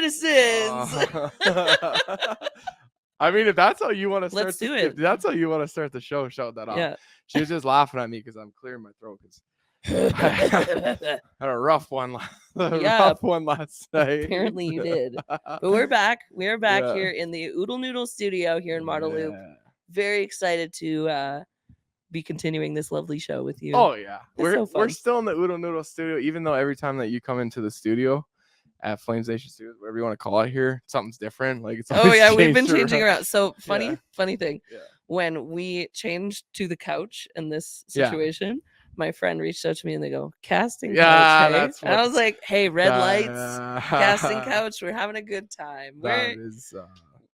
citizens. I mean, if that's how you want to start, Let's do it. If that's how you want to start the show, shout that off. Yeah. She was just laughing at me because I'm clearing my throat because I had a rough one. Rough one last night. Apparently you did. But we're back. We're back Yeah. here in the Oodle Noodle studio here in Marda Loop. Yeah. Very excited to be continuing this lovely show with you. Oh yeah, It's we're still in the Oodle Noodle studio, even though every time that you come into the studio at FlamesNation Studios, whatever you want to call it here, something's different. Like it's we've been changing around. So funny thing. Yeah. When we changed to the couch in this situation, my friend reached out to me and they go, casting couch. Hey? That's and I was like, hey, red lights, casting couch. We're having a good time.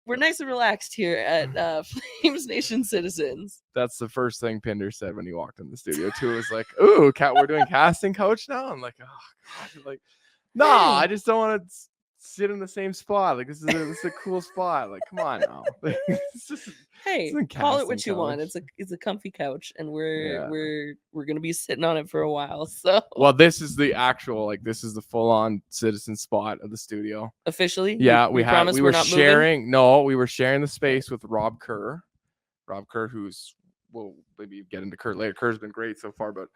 We're nice and relaxed here at FlamesNation Citizens. That's the first thing Pinder said when he walked in the studio too. It was like, "Ooh, we're doing casting couch now." I'm like, "Oh God!" Like, no, I just don't want to sit in the same spot. Like, this is a cool spot. Like, come on now. It's just, hey, call it what you want. It's a comfy couch, and we're gonna be sitting on it for a while. So, well, this is the actual this is the full on citizen spot of the studio officially. Yeah, we were sharing. Moving? No, we were sharing the space with Rob Kerr. Rob Kerr, who's we'll maybe get into Kerr later. Kerr's been great so far, but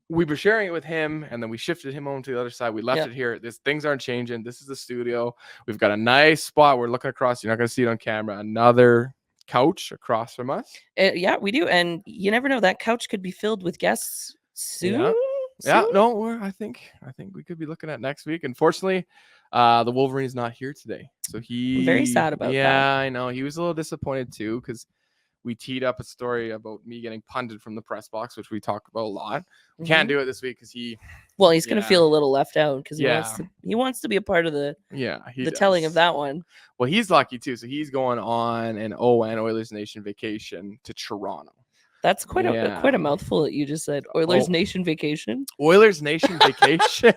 we were sharing it with him, and then we shifted him over to the other side. We left it here. Things aren't changing. This is the studio. We've got a nice spot. We're looking across. You're not going to see it on camera. Another couch across from us. Yeah, we do. And you never know. That couch could be filled with guests soon. Yeah. No, I think we could be looking at next week. Unfortunately, the Wolverine is not here today. So I'm very sad about that. Yeah, I know. He was a little disappointed too, because we teed up a story about me getting punted from the press box, which we talk about a lot. We can't do it this week because he's going to feel a little left out because he wants to be a part of the telling of that one. Well, he's lucky too. So he's going on an Oilers Nation vacation to Toronto. That's quite a mouthful that you just said. Oilers Nation vacation. Oilers Nation vacation.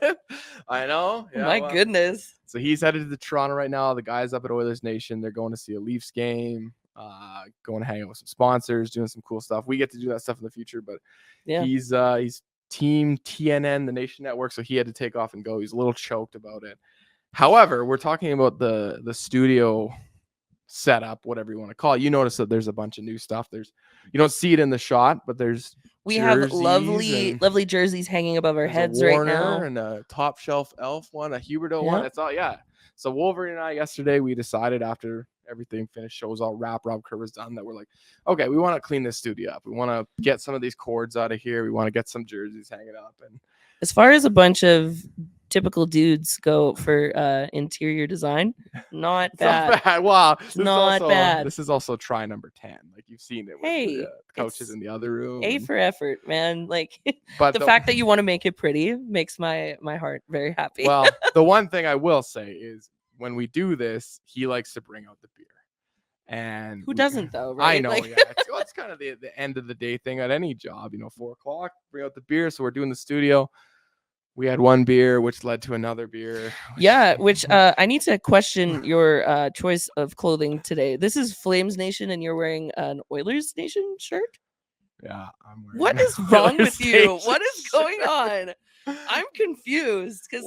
I know. Yeah, My goodness. So he's headed to Toronto right now. The guys up at Oilers Nation, they're going to see a Leafs game. Going to hang out with some sponsors, doing some cool stuff. We get to do that stuff in the future, but he's team TNN, the Nation Network, so he had to take off and go. He's a little choked about it. However, we're talking about the studio setup, whatever you want to call it. You notice that there's a bunch of new stuff. You don't see it in the shot, but we have lovely jerseys hanging above our heads right now, and a top shelf elf one, a Huberto one. It's all So Wolverine and I yesterday, we decided after everything finished, shows all wrap, Rob Kerr was done, that we're like, okay, we want to clean this studio up. We want to get some of these cords out of here. We want to get some jerseys hanging up. And as far as a bunch of typical dudes go for interior design, not bad. Not bad. Wow, not bad. This is also try number 10. Like, you've seen it with the coaches in the other room. A for effort, man. Like, but the fact that you want to make it pretty makes my heart very happy. Well, the one thing I will say is, when we do this, he likes to bring out the beer. And who doesn't, though, right? I know, it's kind of the end of the day thing at any job, 4:00, bring out the beer. So we're doing the studio. We had one beer, which led to another beer. Which I need to question your choice of clothing today. This is FlamesNation, and you're wearing an Oilers Nation shirt? Yeah, I'm wearing. What is wrong with you? What is going on? I'm confused because,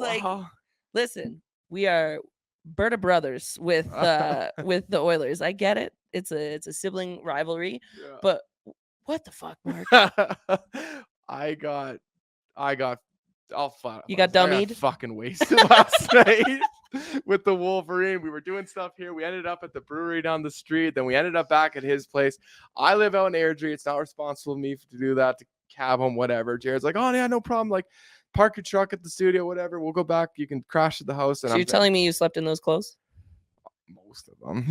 listen, we are Berta brothers with the Oilers. I get it. It's a sibling rivalry, but what the fuck, Mark? I got you got dummied? Fucking wasted last night with the Wolverine. We were doing stuff here. We ended up at the brewery down the street. Then we ended up back at his place. I live out in Airdrie. It's not responsible of me to do that, to cab him, whatever. Jared's like, oh yeah, no problem. Like, park your truck at the studio, whatever. We'll go back. You can crash at the house. And so you're telling me you slept in those clothes? Most of them.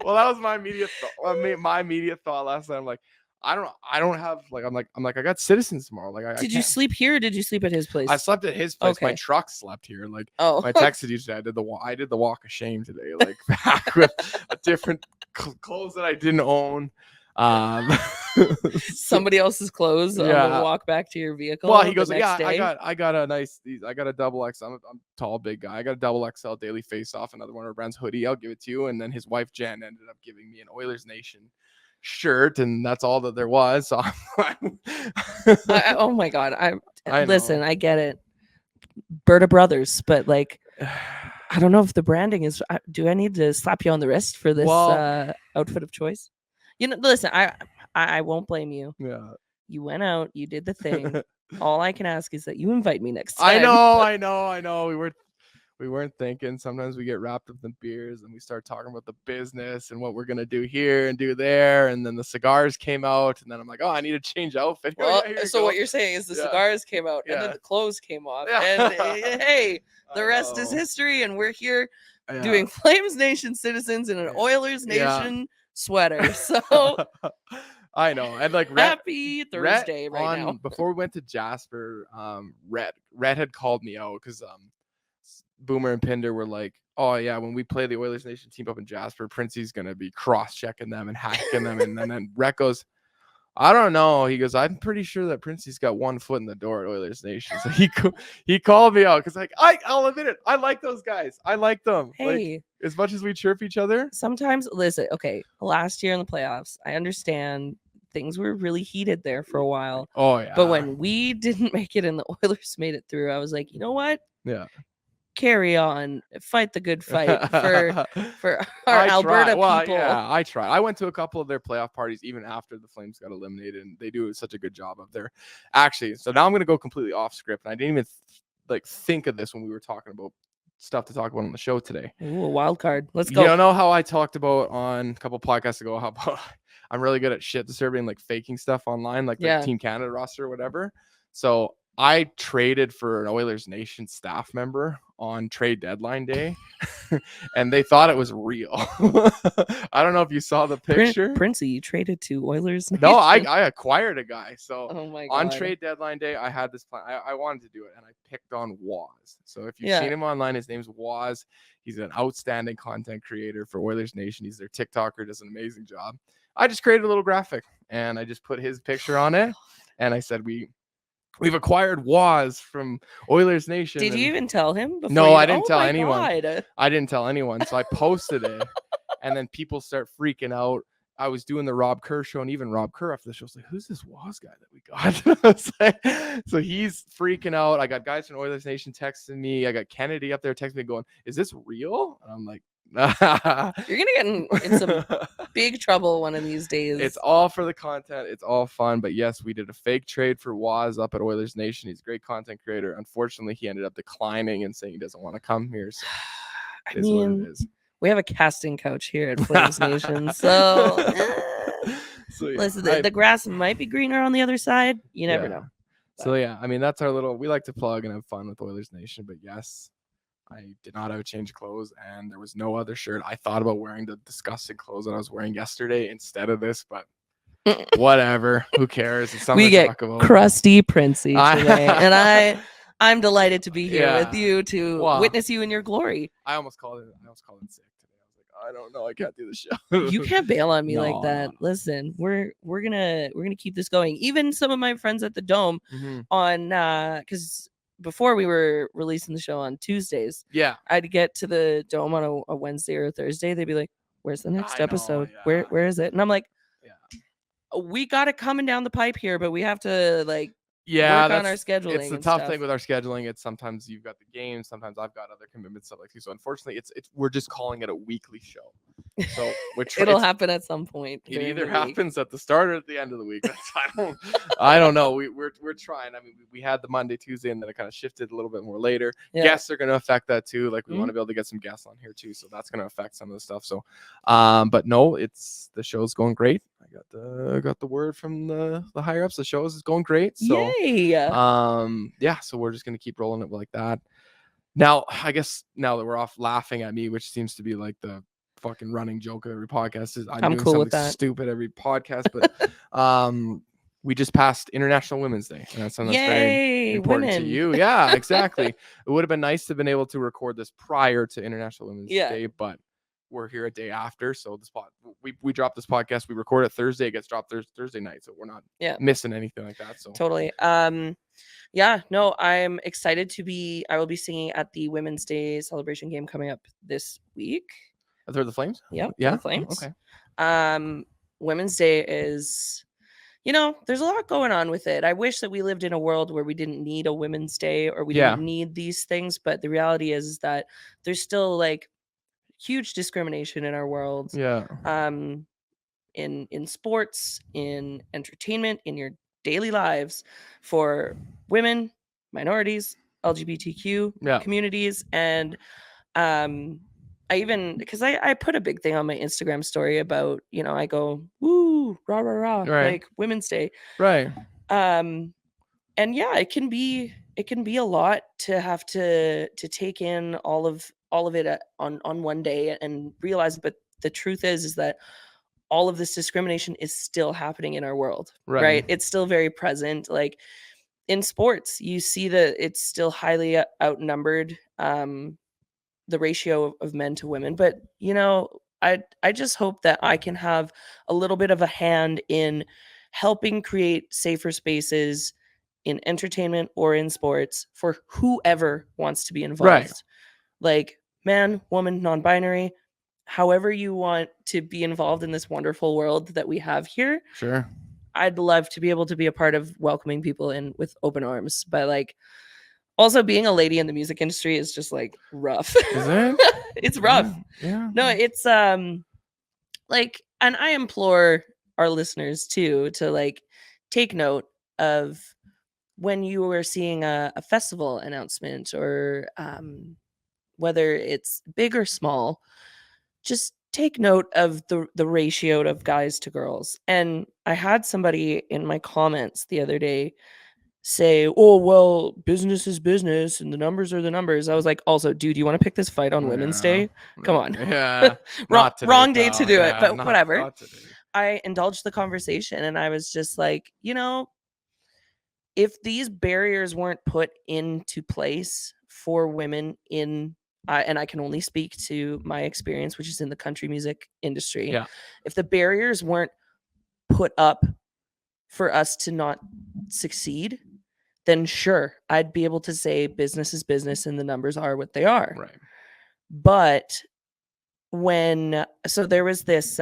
Well, that was my immediate thought. My immediate thought last night. I'm like, I don't have I'm like I got Citizens tomorrow. Like, did you sleep here or did you sleep at his place? I slept at his place. Okay. My truck slept here. Like, I texted you today. I did the walk of shame today. Like, back with a different clothes that I didn't own. Somebody else's clothes on the walk back to your vehicle. Well, he goes, I got a double XL. I'm a tall, big guy. I got a double XL daily face off, another one of Brand's hoodie. I'll give it to you. And then his wife Jen ended up giving me an Oilers Nation shirt, and that's all that there was. So oh my god, listen, I get it. Berta Brothers, but like I don't know if the branding is. Do I need to slap you on the wrist for this outfit of choice? Listen, I won't blame you. Yeah. You went out, you did the thing. All I can ask is that you invite me next time. I know. We weren't thinking. Sometimes we get wrapped up in beers and we start talking about the business and what we're gonna do here and do there. And then the cigars came out, and then I'm like, oh, I need to change outfit. Well, so what you're saying is the cigars came out, and then the clothes came off, and hey, the rest is history. And we're here doing FlamesNation citizens in an OilersNation sweater. So I know. And like happy Thursday right now. Before we went to Jasper, Red had called me out because Boomer and Pinder were like, oh yeah, when we play the OilersNation team up in Jasper, Printzy's gonna be cross-checking them and hacking them. And then Rhett goes, I don't know. He goes, I'm pretty sure that Printzy's got one foot in the door at Oilers Nation. So he called me out because like I'll admit it, I like those guys. I like them. Hey, like, as much as we chirp each other. Sometimes, listen, okay, last year in the playoffs, I understand things were really heated there for a while. Oh yeah. But when we didn't make it and the Oilers made it through, I was like, you know what? Yeah. Carry on, fight the good fight for our Alberta people. Yeah, I try. I went to a couple of their playoff parties even after the Flames got eliminated, and they do such a good job up there. Actually, so now I'm going to go completely off script, and I didn't even think of this when we were talking about stuff to talk about on the show today. Ooh, a wild card. Let's go. You know how I talked about on a couple podcasts ago how about I'm really good at shit disturbing, like faking stuff online, like the Team Canada roster or whatever. So I traded for an Oilers Nation staff member on trade deadline day, and they thought it was real. I don't know if you saw the picture. Printzy, you traded to Oilers Nation. No, I acquired a guy. So oh my God. On trade deadline day, I had this plan. I wanted to do it, and I picked on Waz. So if you've seen him online, his name's Waz. He's an outstanding content creator for Oilers Nation. He's their TikToker, does an amazing job. I just created a little graphic, and I just put his picture on it, and I said We've acquired Waz from Oilers Nation. Did you even tell him? No, I didn't tell anyone. I didn't tell anyone. So I posted it, and then people start freaking out. I was doing the Rob Kerr show, and even Rob Kerr after the show was like, who's this Waz guy that we got? So he's freaking out. I got guys from Oilers Nation texting me. I got Kennedy up there texting me going, is this real? And I'm like, you're gonna get in some big trouble one of these days. It's all for the content. It's all fun. But yes, we did a fake trade for Waz up at Oilers Nation. He's a great content creator. Unfortunately, he ended up declining and saying he doesn't want to come here. So I mean, what it is. We have a casting couch here at FlamesNation. So, listen, the grass might be greener on the other side. You never know. But. So I mean, that's our little. We like to plug and have fun with Oilers Nation. But yes, I did not have a change of clothes, and there was no other shirt. I thought about wearing the disgusting clothes that I was wearing yesterday instead of this, but whatever. Who cares? It's something to talk about. Crusty Printzy today, and I'm delighted to be here with you to witness you in your glory. I almost called it sick today. I was like, I don't know, I can't do the show. You can't bail on me like that. Listen, we're gonna keep this going. Even some of my friends at the Dome on because. Before we were releasing the show on Tuesdays, I'd get to the Dome on a Wednesday or a Thursday. They'd be like, "Where's the next episode? Where is it?" And I'm like, "We got it coming down the pipe here, but we have to work on our scheduling." It's the tough thing with our scheduling. It's sometimes you've got the games, sometimes I've got other commitments, stuff like that. So unfortunately, it's we're just calling it a weekly show. So it'll happen at some point. It either happens at the start or at the end of the week. I don't know. We're trying. I mean, we had the Monday, Tuesday, and then it kind of shifted a little bit more later. Guests are going to affect that too. Like we want to be able to get some guests on here too, so that's going to affect some of the stuff. So, but no, the show's going great. I got the word from the higher ups. The show is going great. So, so we're just going to keep rolling it like that. Now, I guess now that we're off laughing at me, which seems to be like the fucking running joke of every podcast, is I'm doing cool with something that. stupid every podcast, but we just passed International Women's Day, and that's something that's very important to you. Yeah, exactly. It would have been nice to have been able to record this prior to International Women's Day, but we're here a day after. So the spot we drop this podcast, we record it Thursday, it gets dropped Thursday night, so we're not missing anything like that. So totally. No, I'm excited I will be singing at the Women's Day celebration game coming up this week. They're the Flames? Yep. Yeah. The Flames. Okay. Women's Day is there's a lot going on with it. I wish that we lived in a world where we didn't need a Women's Day or we Yeah. didn't need these things. But the reality is that there's still like huge discrimination in our world. Yeah. In sports, in entertainment, in your daily lives for women, minorities, LGBTQ Yeah. communities. And I even, because I put a big thing on my Instagram story about, I go, woo, rah, rah, rah, Right. like Women's Day. Right. And yeah, it can be a lot to have to take in all of it on one day and realize. But the truth is that all of this discrimination is still happening in our world, right? It's still very present. Like in sports, you see that it's still highly outnumbered, the ratio of men to women. But I just hope that I can have a little bit of a hand in helping create safer spaces in entertainment or in sports for whoever wants to be involved. Right. Like man, woman, non-binary, however you want to be involved in this wonderful world that we have here. Sure. I'd love to be able to be a part of welcoming people in with open arms. But like also being a lady in the music industry is just like rough. Is it? It's rough. Yeah. No, it's like, and I implore our listeners too to like take note of when you are seeing a festival announcement or whether it's big or small, just take note of the ratio of guys to girls. And I had somebody in my comments the other day say, oh, well, business is business and the numbers are the numbers. I was like, also, dude, you want to pick this fight on Women's Day? Come on. Yeah. Wrong day to do it, but not, whatever. Not I indulged the conversation and I was just like, if these barriers weren't put into place for women in and I can only speak to my experience, which is in the country music industry. Yeah. If the barriers weren't put up for us to not succeed, then sure, I'd be able to say business is business and the numbers are what they are. Right. But so there was this,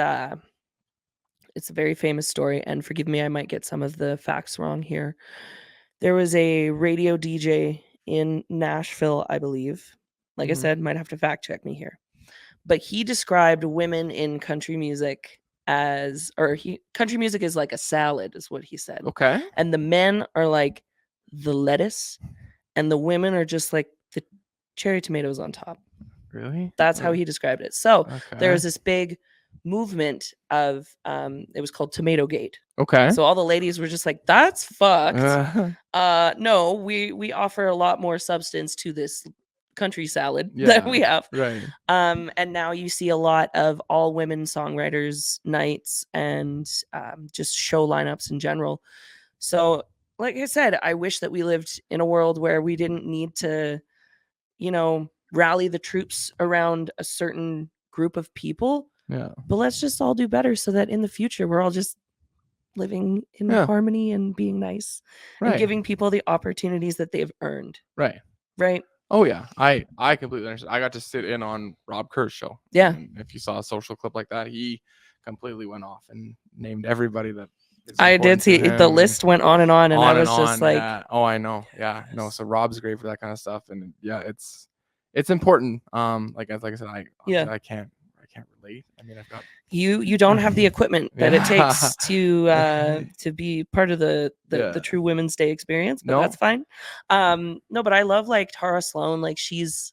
it's a very famous story, and forgive me, I might get some of the facts wrong here. There was a radio DJ in Nashville, I believe. Like I said, might have to fact check me here. But he described women in country music as, country music is like a salad, is what he said. Okay. And the men are like the lettuce, and the women are just like the cherry tomatoes on top. Really? That's how he described it. So there was this big movement of, it was called Tomato Gate. Okay. So all the ladies were just like, that's fucked. No, we offer a lot more substance to this country salad that we have. Right. And now you see a lot of all women songwriters nights and just show lineups in general. So like I said, I wish that we lived in a world where we didn't need to, rally the troops around a certain group of people. Yeah. But let's just all do better so that in the future we're all just living in harmony and being nice and giving people the opportunities that they've earned. Right. Right. Oh yeah. I completely understand. I got to sit in on Rob Kerr's show. Yeah. And if you saw a social clip like that, he completely went off and named everybody that I did see the list went on and on, and I was just like, yeah. Oh, I know. Yeah. Yes. No, so Rob's great for that kind of stuff. And yeah, it's important. Like I said, I can't relate. I mean, I've got you don't have the equipment that it takes to be part of the true Women's Day experience, but that's fine. No, but I love like Tara Sloan. Like she's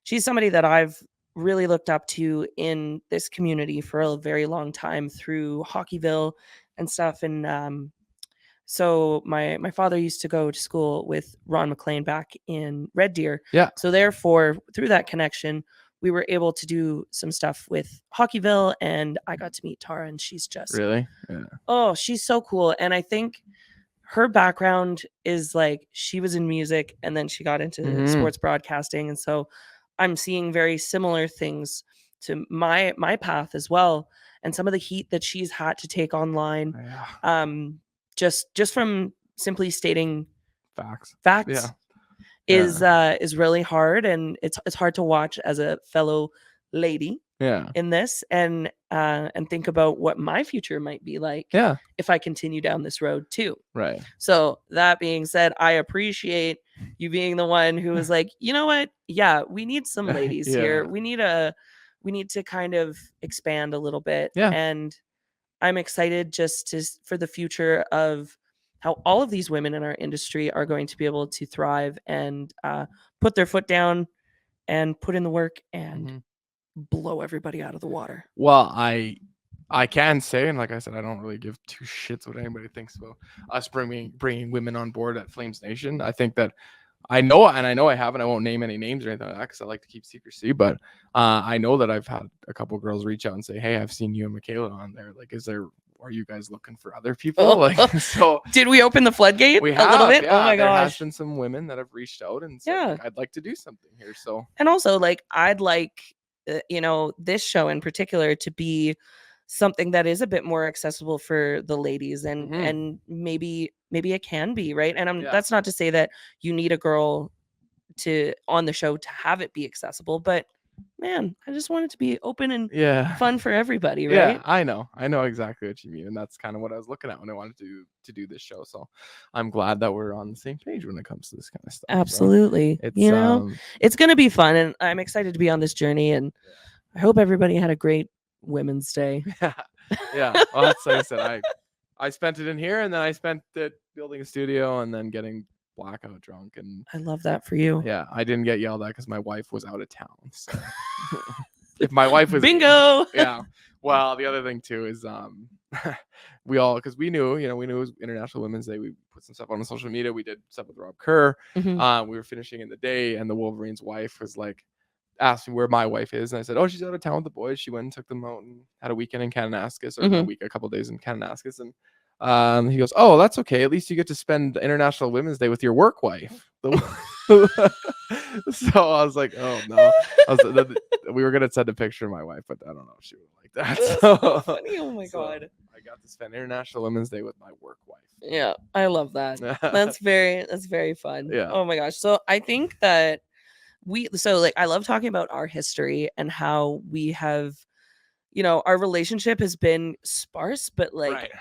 somebody that I've really looked up to in this community for a very long time through Hockeyville and stuff. And so my father used to go to school with Ron McLean back in Red Deer. Yeah. So therefore, through that connection, we were able to do some stuff with Hockeyville, and I got to meet Tara, and she's just really, she's so cool. And I think her background is like she was in music, and then she got into sports broadcasting, and so I'm seeing very similar things to my path as well, and some of the heat that she's had to take online. Just from simply stating facts. Is really hard, and it's hard to watch as a fellow lady. in this, and think about what my future might be like if I continue down this road too. Right. So that being said, I appreciate you being the one who was like, you know what? Yeah, we need some ladies here. We need to kind of expand a little bit. Yeah. And I'm excited for the future of how all of these women in our industry are going to be able to thrive and put their foot down and put in the work and blow everybody out of the water. Well, I can say, and like I said, I don't really give two shits what anybody thinks about us bringing women on board at FlamesNation. I think that I know I have, and I won't name any names or anything like that because I like to keep secrecy. But I know that I've had a couple girls reach out and say, "Hey, I've seen you and Michela on there. Like, are you guys looking for other people?" Like, so did we open the floodgate a little bit? Yeah, oh my gosh, there has gosh, been some women that have reached out and said, like, I'd like to do something here. So, and also, like, I'd like this show in particular to be something that is a bit more accessible for the ladies, and maybe it can be, right? And that's not to say that you need a girl on the show to have it be accessible, but man, I just want it to be open and fun for everybody, right? Yeah, I know exactly what you mean, and that's kind of what I was looking at when I wanted to do this show. So I'm glad that we're on the same page when it comes to this kind of stuff. Absolutely. So it's it's gonna be fun, and I'm excited to be on this journey, and I hope everybody had a great Women's Day. Yeah. Well, that's like I said, I spent it in here, and then I spent it building a studio and then getting blackout drunk, and I love that for you. Yeah, I didn't get yelled at because my wife was out of town. So if my wife was bingo. Yeah. Well, the other thing too is we all, because we knew it was International Women's Day. We put some stuff on social media. We did stuff with Rob Kerr. We were finishing in the day, and the Wolverine's wife was like, asked me where my wife is, and I said, "Oh, she's out of town with the boys. She went and took them out and had a weekend in Kananaskis, or a couple days in Kananaskis." And he goes, "Oh, that's okay. At least you get to spend International Women's Day with your work wife." So I was like, "Oh no!" We were gonna send a picture of my wife, but I don't know if she would like that. That's so funny. Oh my god! I got to spend International Women's Day with my work wife. Yeah, I love that. That's very fun. Yeah. Oh my gosh! So I think that I love talking about our history and how we have, our relationship has been sparse, but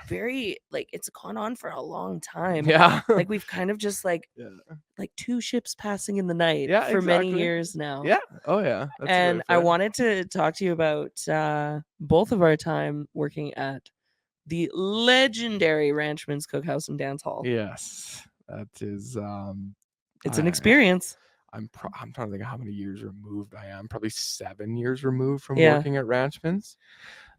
very, it's gone on for a long time. Yeah. Like we've kind of just like two ships passing in the night for many years now. Yeah. Oh yeah. That's and I wanted to talk to you about both of our time working at the legendary Ranchman's Cookhouse and Dance Hall. Yes. That is it's an experience. I'm trying to think of how many years removed I am. Probably 7 years removed from working at Ranchmans.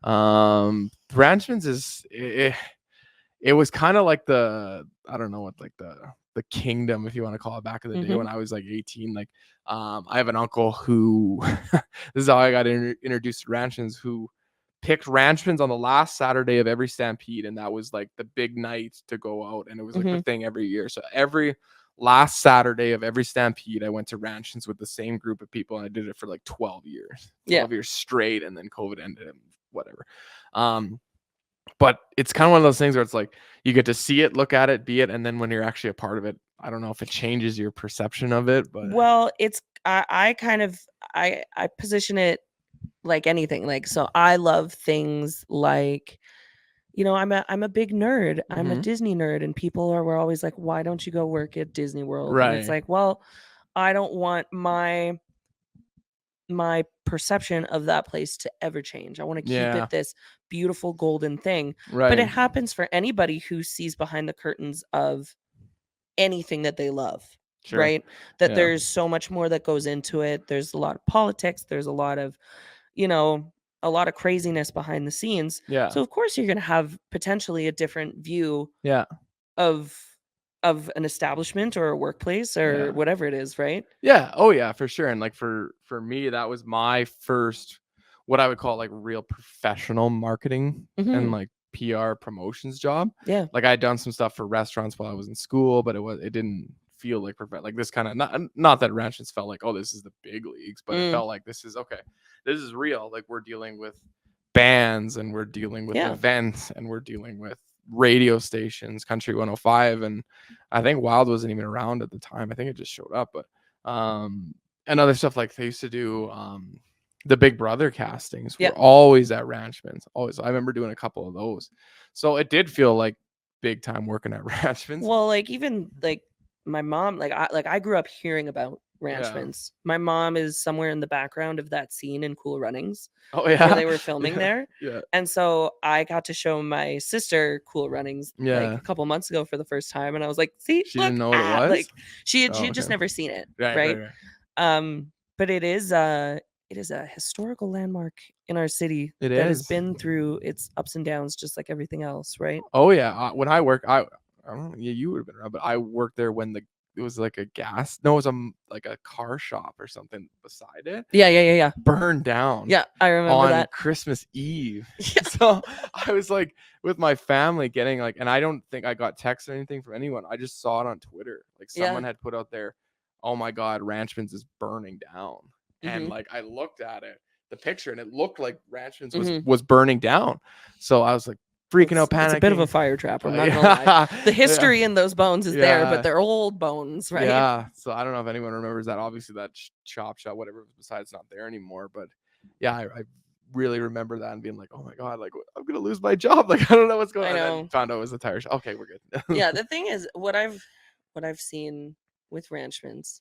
Ranchmans is it was kind of like the kingdom, if you want to call it, back in the day when I was like 18. Like I have an uncle who this is how I got introduced to Ranchmans, who picked Ranchmans on the last Saturday of every stampede, and that was like the big night to go out, and it was like the thing every year. So every last Saturday of every stampede, I went to Ranchmans with the same group of people, and I did it for like 12 years straight, and then COVID ended and whatever. But it's kind of one of those things where it's like you get to see it, look at it, be it, and then when you're actually a part of it, I don't know if it changes your perception of it. But it's I kind of I position it like anything. Like, so I love things like, I'm a big nerd. I'm a Disney nerd, and people were always like, "Why don't you go work at Disney World?" Right. And it's like, well, I don't want my perception of that place to ever change. I want to keep it this beautiful golden thing. Right. But it happens for anybody who sees behind the curtains of anything that they love. Sure. Right? That there's so much more that goes into it. There's a lot of politics. There's a lot of, a lot of craziness behind the scenes. Yeah. So of course you're going to have potentially a different view of an establishment or a workplace or whatever it is, right? Yeah. Oh yeah, for sure. And like for me, that was my first, what I would call like real professional marketing and like PR promotions job. Yeah. Like I had done some stuff for restaurants while I was in school, but it didn't feel like like this kind of, not that Ranchmans felt like, oh, this is the big leagues, but it felt like this is okay. This is real. Like we're dealing with bands, and we're dealing with events, and we're dealing with radio stations, Country 105, and I think Wild wasn't even around at the time. I think it just showed up, but and other stuff like they used to do the Big Brother castings were Yep. always at Ranchmans. Always. I remember doing a couple of those. So it did feel like big time working at Ranchmans. Well, like even like my mom, I grew up hearing about Ranchmans. My mom is somewhere in the background of that scene in Cool Runnings. Oh yeah. Where they were filming there. Yeah. And so I got to show my sister Cool Runnings like Yeah. a couple months ago for the first time, and I was like, "See, She look, didn't know what it was. like she had Oh, just okay. never seen it, Right, right? right, right. But it is a historical landmark in our city It that has is. been through its ups and downs, just like everything else, right? Oh yeah. When I work, I don't know. Yeah, you would have been around, but I worked there when it was like a gas. No, it was like a car shop or something beside it. Yeah. Burned down. Yeah, I remember on that. Christmas Eve. Yeah. So I was like with my family getting like, and I don't think I got texts or anything from anyone. I just saw it on Twitter. Like someone had put out there, "Oh my God, Ranchmans is burning down." And like I looked at it, the picture, and it looked like Ranchmans was burning down. So I was like freaking out, panicking. It's a bit of a fire trap. I'm not gonna lie. The history in those bones is there, but they're old bones, right? Yeah. So I don't know if anyone remembers that. Obviously, that chop shop, whatever was beside, it's not there anymore. But yeah, I really remember that and being like, "Oh my God, like I'm gonna lose my job. Like I don't know what's going on." And then found out it was a tire shop. Okay, we're good. Yeah, the thing is, what I've seen with Ranchmans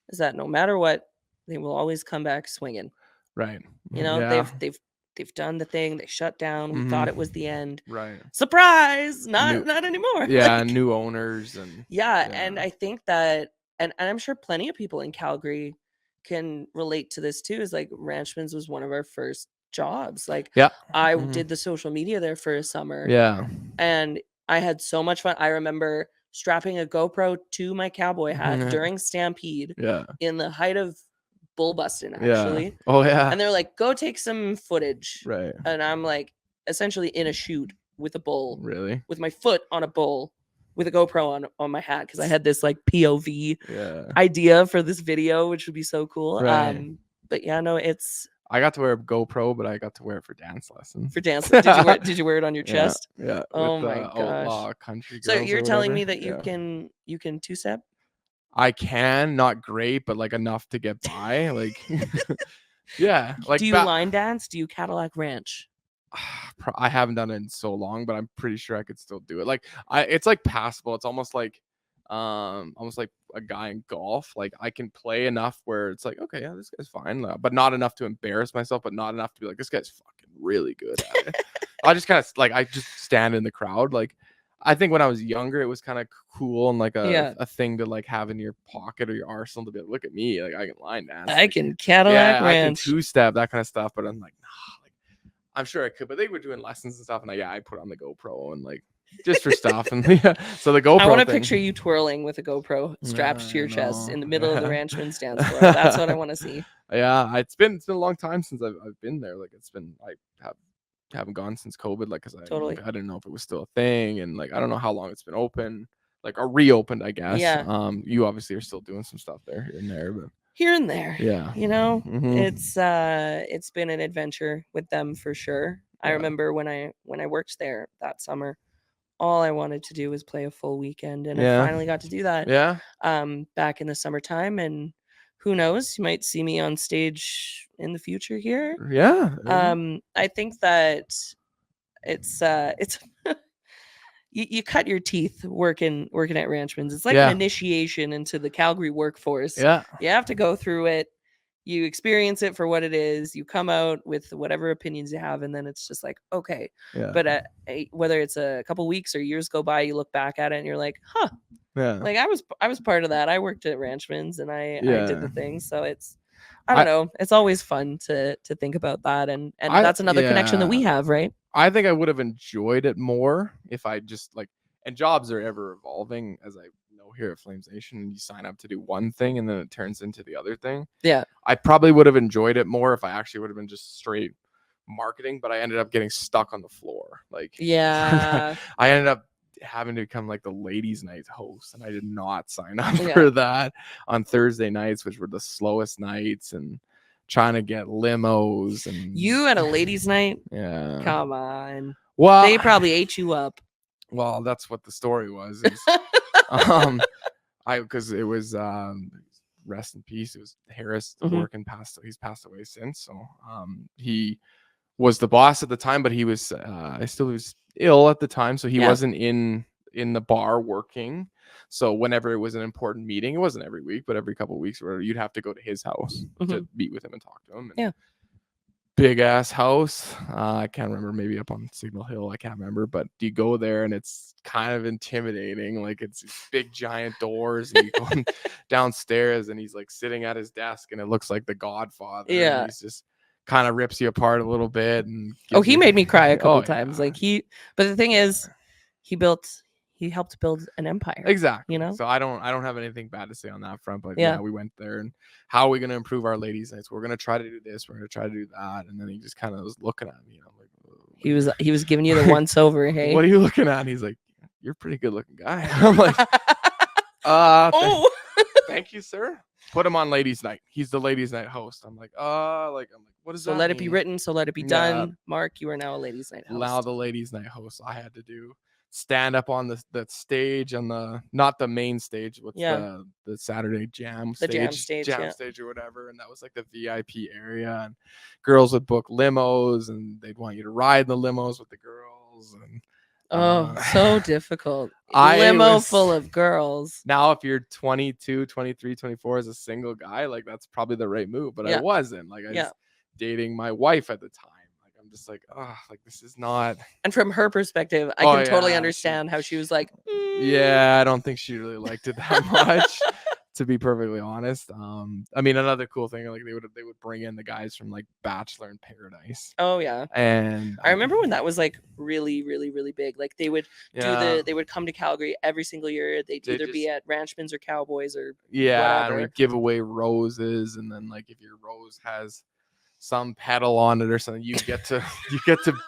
is that no matter what, they will always come back swinging. Right. You know, they've done the thing. They shut down. We thought it was the end. Right. Surprise! Not anymore. Yeah, like, new owners and and I think that, and I'm sure plenty of people in Calgary can relate to this too. Is like Ranchmans was one of our first jobs. Like, I did the social media there for a summer. Yeah. And I had so much fun. I remember strapping a GoPro to my cowboy hat during Stampede. Yeah. In the height of bull busting, actually. Yeah. Oh yeah. And they're like, "Go take some footage." Right. And I'm like, essentially in a shoot with a bull. Really? With my foot on a bull with a GoPro on my hat, because I had this like POV idea for this video, which would be so cool. Right. But yeah, no, it's. I got to wear a GoPro, but I got to wear it for dance lessons. For dance, did you wear it on your chest? Yeah. Oh my gosh. Country so you're telling me that you can two-step? I can, not great, but like enough to get by. Like, yeah. Like, do you line dance? Do you Cadillac Ranch? I haven't done it in so long, but I'm pretty sure I could still do it. Like, it's like passable. It's almost like a guy in golf. Like I can play enough where it's like, okay, yeah, this guy's fine, but not enough to embarrass myself, but not enough to be like, this guy's fucking really good at it. I just kind of like, I just stand in the crowd. Like, I think when I was younger, it was kind of cool and like a thing to like have in your pocket or your arsenal to be like, look at me, like I can line dance, I can Cadillac Ranch, I can two-step, that kind of stuff. But I'm like, nah, like I'm sure I could, but they were doing lessons and stuff, and I put on the GoPro and like just for stuff. And so the GoPro. I want to picture you twirling with a GoPro strapped to your chest in the middle of the Ranchman's dance floor. That's what I want to see. Yeah, it's been a long time since I've been there. Like it's been haven't gone since COVID. Like, cause I didn't know if it was still a thing, and like I don't know how long it's been open, like or reopened, I guess. Yeah. You obviously are still doing some stuff there here and there, but here and there. Yeah. You know, it's been an adventure with them for sure. I remember when I worked there that summer, all I wanted to do was play a full weekend, and I finally got to do that. Yeah. Back in the summertime, and who knows, you might see me on stage in the future here. Yeah. I think that it's you cut your teeth working at Ranchmans. It's like an initiation into the Calgary workforce. Yeah. You have to go through it. You experience it for what it is. You come out with whatever opinions you have, and then it's just like, okay. Yeah. But whether it's a couple weeks or years go by, you look back at it and you're like, huh. Yeah. Like I was part of that. I worked at Ranchmans and I did the thing. So it's, I don't know. It's always fun to think about that, and that's another connection that we have, right? I think I would have enjoyed it more if I just like, and jobs are ever evolving, as I know here at FlamesNation, and you sign up to do one thing and then it turns into the other thing. Yeah. I probably would have enjoyed it more if I actually would have been just straight marketing, but I ended up getting stuck on the floor. Like, yeah, I ended up having to become like the ladies' night host, and I did not sign up for that on Thursday nights, which were the slowest nights, and trying to get limos. And you had a ladies' night? Yeah. Come on. Well, they probably ate you up. Well, that's what the story was. Because it was rest in peace. It was Harris working he's passed away since. So he was the boss at the time, but he was was ill at the time, so he wasn't in the bar working. So whenever it was an important meeting, it wasn't every week, but every couple of weeks, where you'd have to go to his house to meet with him and talk to him. And big ass house. I can't remember, maybe up on Signal Hill. I can't remember, but you go there and it's kind of intimidating. Like it's big giant doors and you go downstairs and he's like sitting at his desk and it looks like The Godfather. Yeah. And he's just kind of rips you apart a little bit. And he made me cry a couple times. Like but the thing is, he helped build an empire. Exactly. You know? So I don't have anything bad to say on that front, but we went there and how are we going to improve our ladies' nights? We're going to try to do this. We're going to try to do that. And then he just kind of was looking at me. And I'm like, he was giving you the once over. Hey, what are you looking at? And he's like, you're a pretty good looking guy. I'm like, thank you, sir. Put him on ladies' night. He's the ladies' night host. I'm like, what is that? So let it be written. So let it be done. Mark, you are now a ladies' night host. Now the ladies' night host. I had to do stand up on the stage on the not the main stage, what's the Saturday jam stage or whatever, and that was like the VIP area, and girls would book limos and they'd want you to ride the limos with the girls, and so difficult. Limo full of girls. Now if you're 22, 23, 24 as a single guy, like that's probably the right move, but I wasn't. Like I was dating my wife at the time. I'm just like, this is not. And from her perspective, I can totally understand how she was like, I don't think she really liked it that much, to be perfectly honest. I mean, another cool thing, like they would bring in the guys from like Bachelor in Paradise. Oh yeah. And I remember when that was like really, really, really big. Like they would they would come to Calgary every single year. They'd either be at Ranchmans or Cowboys or whatever. And we'd give away roses, and then like if your rose has some pedal on it or something, you get to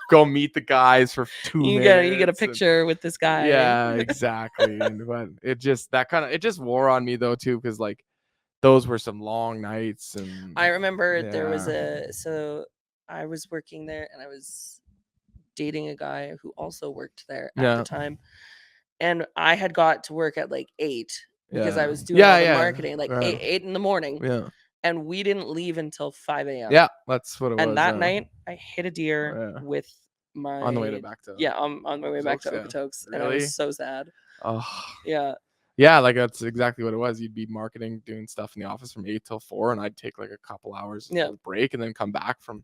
go meet the guys for 2 minutes. You get a picture with this guy. Yeah, exactly. But it just wore on me though too, because like those were some long nights. And I remember there was so I was working there and I was dating a guy who also worked there at the time, and I had got to work at like 8 because I was doing all the marketing like 8 in the morning. And we didn't leave until 5 a.m. Yeah, that's what it was. And that night, I hit a deer with my on the way back to on my way back to Okotoks, and I was so sad. Oh yeah, like that's exactly what it was. You'd be marketing, doing stuff in the office from 8 till 4, and I'd take like a couple hours break, and then come back from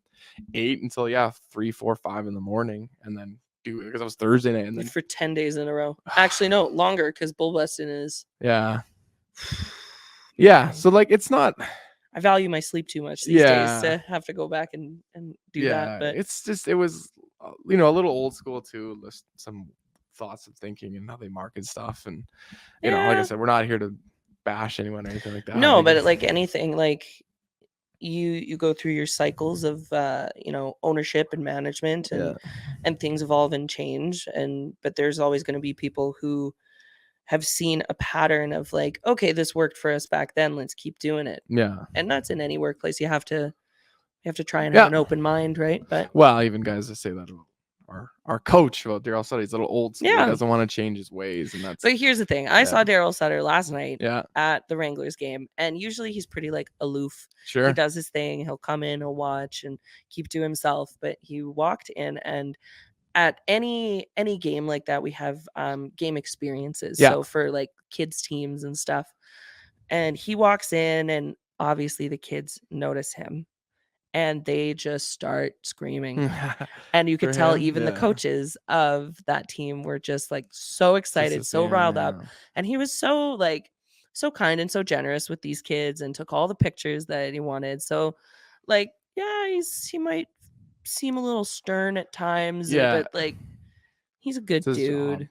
8 until 3, 4, 5 in the morning, and then do it because it was Thursday night, and then for 10 days in a row. Actually, no, longer because Bull Weston is. So like it's not. I value my sleep too much these days to have to go back and do that. But it's just, it was, a little old school too. Some thoughts of thinking and how they market stuff. And, like I said, we're not here to bash anyone or anything like that. No, but like anything, like you go through your cycles of, ownership and management and things evolve and change. But there's always going to be people who have seen a pattern of like, okay, this worked for us back then, let's keep doing it. And that's in any workplace. You have to try and have an open mind, right? But even guys that say that our coach, Daryl Sutter's a little old school. He doesn't want to change his ways, and that's. But here's the thing: I saw Daryl Sutter last night at the Wranglers game, and usually he's pretty like aloof. Sure, he does his thing. He'll come in, he'll watch, and keep to himself. But he walked in and. At any game like that, we have game experiences. So for like kids teams and stuff, and he walks in, and obviously the kids notice him, and they just start screaming, and you could tell even the coaches of that team were just like so excited, so riled up, and he was so kind and so generous with these kids, and took all the pictures that he wanted. So, like, he might seem a little stern at times, but like he's a good dude.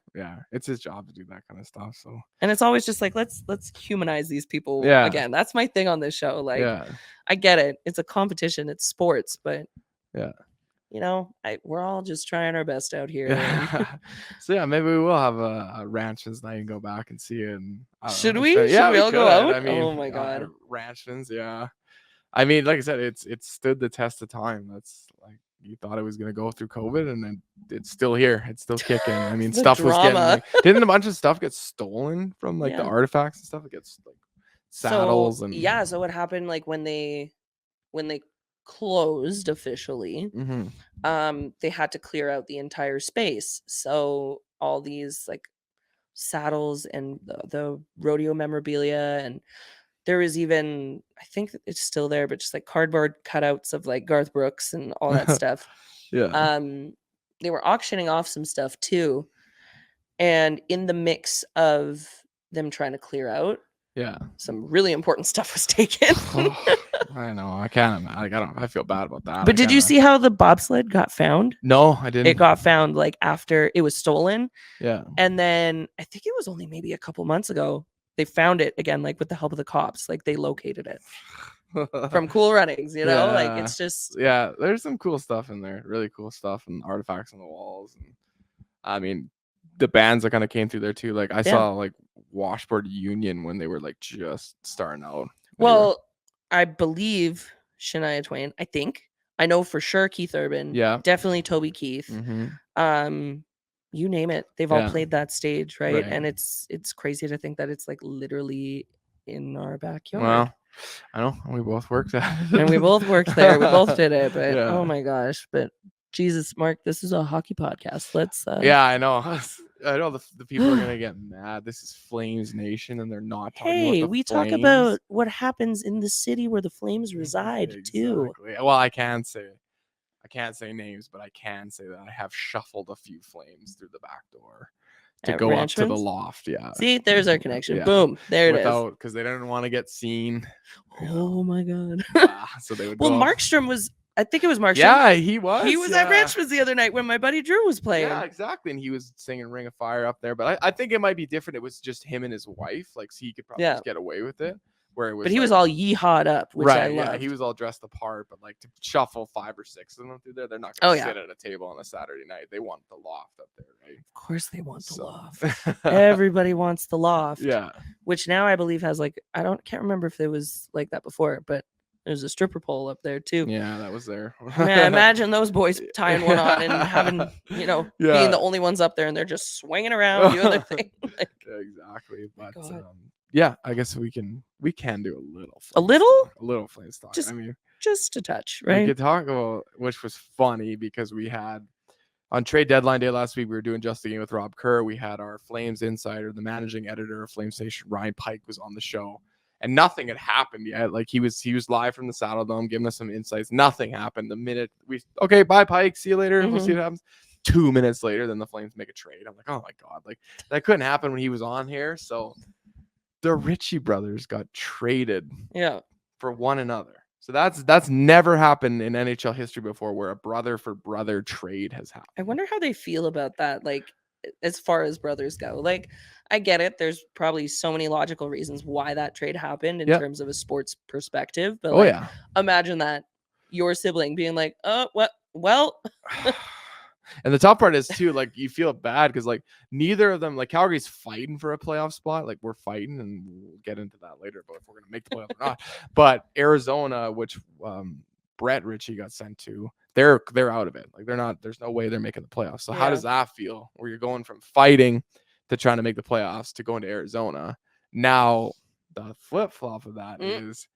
It's his job to do that kind of stuff. So, and it's always just like let's humanize these people again. That's my thing on this show. Like I get it, it's a competition, it's sports, but we're all just trying our best out here. So maybe we will have a Ranchmans night and go back and see it. And should we all go out? I mean, oh my god, Ranchmans. I mean, like I said, it's stood the test of time. That's like, you thought it was going to go through COVID, and then it's still here. It's still kicking. I mean, stuff was getting didn't a bunch of stuff get stolen from like the artifacts and stuff? It gets like saddles so, and yeah, so what happened like when they closed officially, they had to clear out the entire space. So all these like saddles and the rodeo memorabilia, and there was even, I think it's still there, but just like cardboard cutouts of like Garth Brooks and all that stuff. yeah. They were auctioning off some stuff too, and in the mix of them trying to clear out, Yeah. some really important stuff was taken. I know. I can't. I feel bad about that. But did you see how the bobsled got found? No, I didn't. It got found like after it was stolen. Yeah. And then I think it was only maybe a couple months ago, they found it again, like with the help of the cops. Like they located it from Cool Runnings, you know? Like it's just. Yeah, there's some cool stuff in there. Really cool stuff and artifacts on the walls. And I mean, the bands that kind of came through there too. Like I saw like Washboard Union when they were like just starting out. Well, I believe Shania Twain. I know for sure Keith Urban. Yeah. Definitely Toby Keith. You name it. They've all played that stage, right? And it's crazy to think that it's like literally in our backyard. Well, I know. We both worked there. And we both worked there. We both did it. But oh my gosh. But Jesus, Mark, this is a hockey podcast. Let's yeah, I know. I know the people are gonna get mad. This is Flames Nation, and they're not talking about the we Flames. talk about what happens in the city where the Flames reside too. Well, I can't say names, but I can say that I have shuffled a few Flames through the back door to go up to the loft. Yeah. See, there's our connection. Boom. There it is. Because they didn't want to get seen. Oh my God. So they would. Well, Markstrom was. I think it was Markstrom. Yeah, he was. He was at Ranchmans the other night when my buddy Drew was playing. Yeah, exactly. And he was singing Ring of Fire up there. But I think it might be different. It was just him and his wife. Like, so he could probably just get away with it. Where it was, but he was all yeehawed up, which I loved. Yeah, he was all dressed apart. But like to shuffle 5 or 6 of them through there, they're not going to sit at a table on a Saturday night. They want the loft up there, right? Of course, they want the loft. Everybody wants the loft. Yeah. Which now I believe has like can't remember if it was like that before, but there's a stripper pole up there too. Yeah, that was there. Man, imagine those boys tying one on and having, being the only ones up there, and they're just swinging around doing their thing. Like, yeah, exactly. But yeah, I guess we can do a little. A little Flames talk. Just a touch, right? We could talk about, which was funny because we had on trade deadline day last week, we were doing Just the Game with Rob Kerr. We had our Flames insider, the managing editor of FlamesNation, Ryan Pike, was on the show. And nothing had happened yet. Like he was live from the Saddle Dome, giving us some insights. Nothing happened. The minute bye Pike, see you later. We'll see what happens. 2 minutes later, then the Flames make a trade. I'm like, oh my God, like that couldn't happen when he was on here. So the Ritchie brothers got traded, for one another. So that's never happened in NHL history before, where a brother for brother trade has happened. I wonder how they feel about that. Like, as far as brothers go, like I get it. There's probably so many logical reasons why that trade happened in terms of a sports perspective. But imagine that your sibling being like, oh, well. And the top part is too, like you feel bad because like neither of them, like Calgary's fighting for a playoff spot. Like we're fighting, and we'll get into that later about if we're gonna make the playoff or not. But Arizona, which Brett Ritchie got sent to, they're out of it. Like they're not. There's no way they're making the playoffs. So how does that feel? Where you're going from fighting to trying to make the playoffs to going to Arizona. Now the flip flop of that is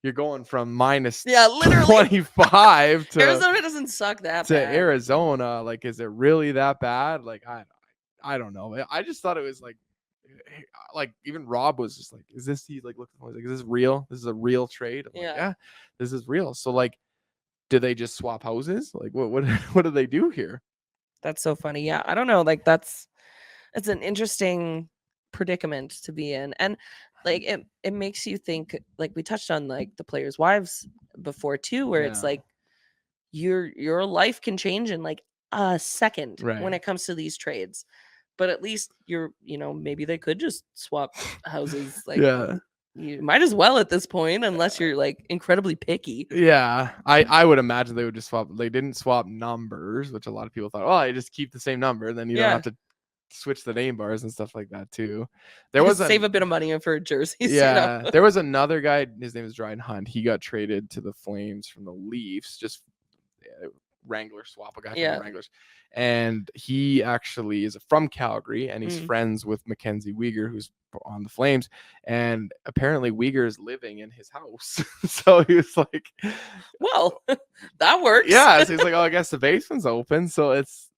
you're going from minus literally 25 to Arizona doesn't suck that bad. Arizona. Like, is it really that bad? Like, I don't know. I just thought it was like even Rob was just like, is this, he's like looking, like, is this real? This is a real trade? I'm like, yeah, this is real. So like, do they just swap houses? Like what do they do here? That's so funny. Yeah, I don't know. Like it's an interesting predicament to be in. And like it makes you think, like we touched on like the players' wives before too, where it's like your life can change in like a second when it comes to these trades. But at least maybe they could just swap houses. Like you might as well at this point, unless you're like incredibly picky. Yeah, I would imagine they would just swap. They didn't swap numbers, which a lot of people thought, I just keep the same number, then you don't have to switch the name bars and stuff like that too. There was save a bit of money for jerseys. Yeah, there was another guy. His name is Dryden Hunt. He got traded to the Flames from the Leafs. Just Wrangler swap, a guy from Yeah. the Wranglers. And he actually is from Calgary, and he's friends with Mackenzie Weegar, who's on the Flames. And apparently Weegar is living in his house. So he was like, well, that works. yeah. So he's like, oh, I guess the basement's open. So it's,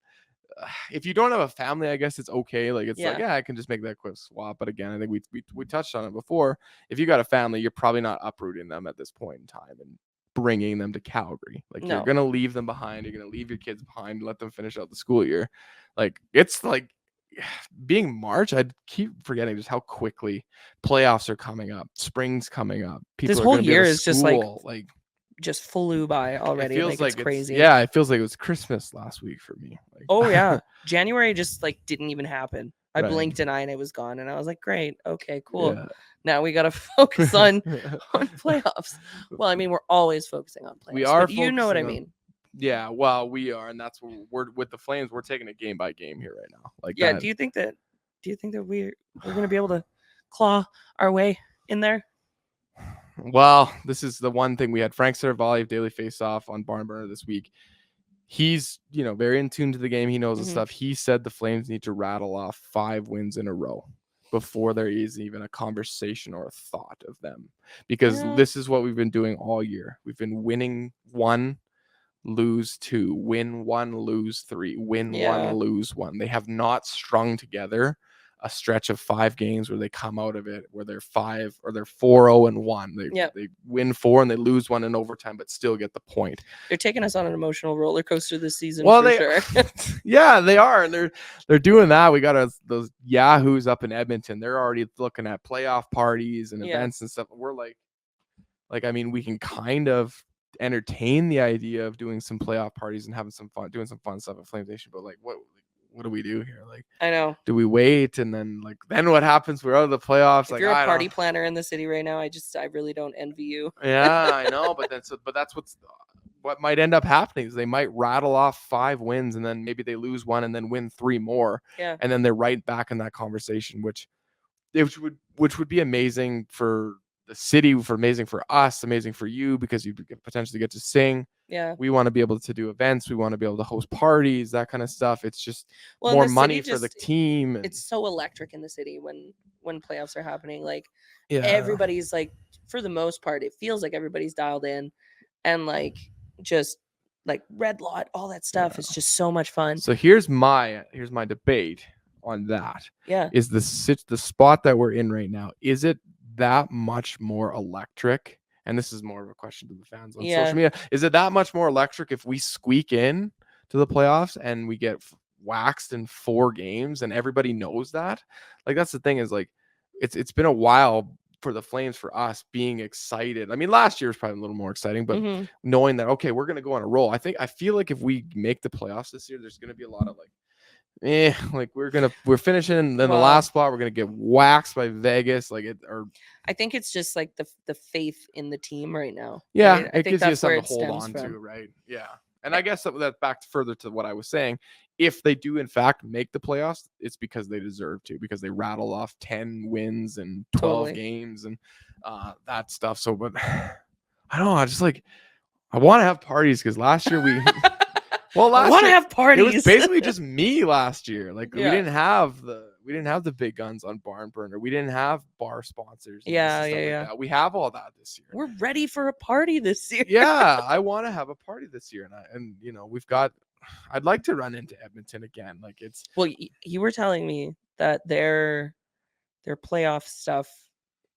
if you don't have a family, I guess it's okay. Like it's like, yeah, I can just make that quick swap. But again, I think we touched on it before. If you got a family, you're probably not uprooting them at this point in time and bringing them to Calgary. Like you're gonna leave them behind. You're gonna leave your kids behind. Let them finish out the school year. Like it's like being March. I keep forgetting just how quickly playoffs are coming up. Spring's coming up. People this are whole gonna year be is just like just flew by already. It feels like it's crazy. Yeah, it feels like it was Christmas last week for me. Like, oh yeah, January just like didn't even happen. I blinked an eye and it was gone, and I was like, great, okay, cool. Yeah. Now we got to focus on playoffs. Well, I mean, we're always focusing on playoffs. We are, but you know what I mean. Yeah, well, we are, and that's what we're with the Flames. We're taking it game by game here right now. Like, yeah. Do you think that we're going to be able to claw our way in there? Well, this is the one thing we had Frank Saravalli of Daily Faceoff on Barn Burner this week. He's, very in tune to the game. He knows the stuff. He said the Flames need to rattle off 5 wins in a row before there is even a conversation or a thought of them, because this is what we've been doing all year. We've been winning 1, lose 2, win 1, lose 3, win 1, lose 1. They have not strung together a stretch of 5 games where they come out of it where they're 5 or they're 4-0-1. They win 4 and they lose 1 in overtime, but still get the point. They're taking us on an emotional roller coaster this season. Well, sure. Yeah, they are, and they're doing that. We got those yahoos up in Edmonton. They're already looking at playoff parties and events and stuff. We're like, I mean, we can kind of entertain the idea of doing some playoff parties and having some fun, doing some fun stuff at FlamesNation, but like, what do we do here? Like, I know. Do we wait and then then what happens? We're out of the playoffs. If you're a party planner in the city right now, I really don't envy you. Yeah, I know, but that's what might end up happening is they might rattle off 5 wins and then maybe they lose 1 and then win 3 more. Yeah. And then they're right back in that conversation, which would be amazing for the city, amazing for us, amazing for you, because you potentially get to sing. Yeah. We want to be able to do events. We want to be able to host parties, that kind of stuff. It's just more money for the team. It's so electric in the city when playoffs are happening. Like everybody's like, for the most part, it feels like everybody's dialed in, and like just like red lot, all that stuff is just so much fun. So here's my debate on that. Yeah. Is the spot that we're in right now, is it that much more electric? And this is more of a question to the fans on social media. Is it that much more electric if we squeak in to the playoffs and we get waxed in 4 games and everybody knows that? Like, that's the thing, is like, it's been a while for the Flames, for us being excited. I mean, last year was probably a little more exciting, but knowing that, okay, we're going to go on a roll. I feel like if we make the playoffs this year, there's going to be a lot of like, we're finishing in the last spot, we're gonna get waxed by Vegas, I think it's just like the faith in the team right now. Yeah, right? it gives you something to hold on to, right? Yeah. And I guess that back further to what I was saying, if they do in fact make the playoffs, it's because they deserve to, because they rattle off 10 wins and 12 games and that stuff. So, but I don't know, I want to have parties, because last year we well, I want to have parties. It was basically just me last year. Like, we didn't have the big guns on Barn Burner. We didn't have bar sponsors. Yeah. Like that. We have all that this year. We're ready for a party this year. Yeah, I want to have a party this year, and we've got. I'd like to run into Edmonton again. Like, it's. Well, you were telling me that their playoff stuff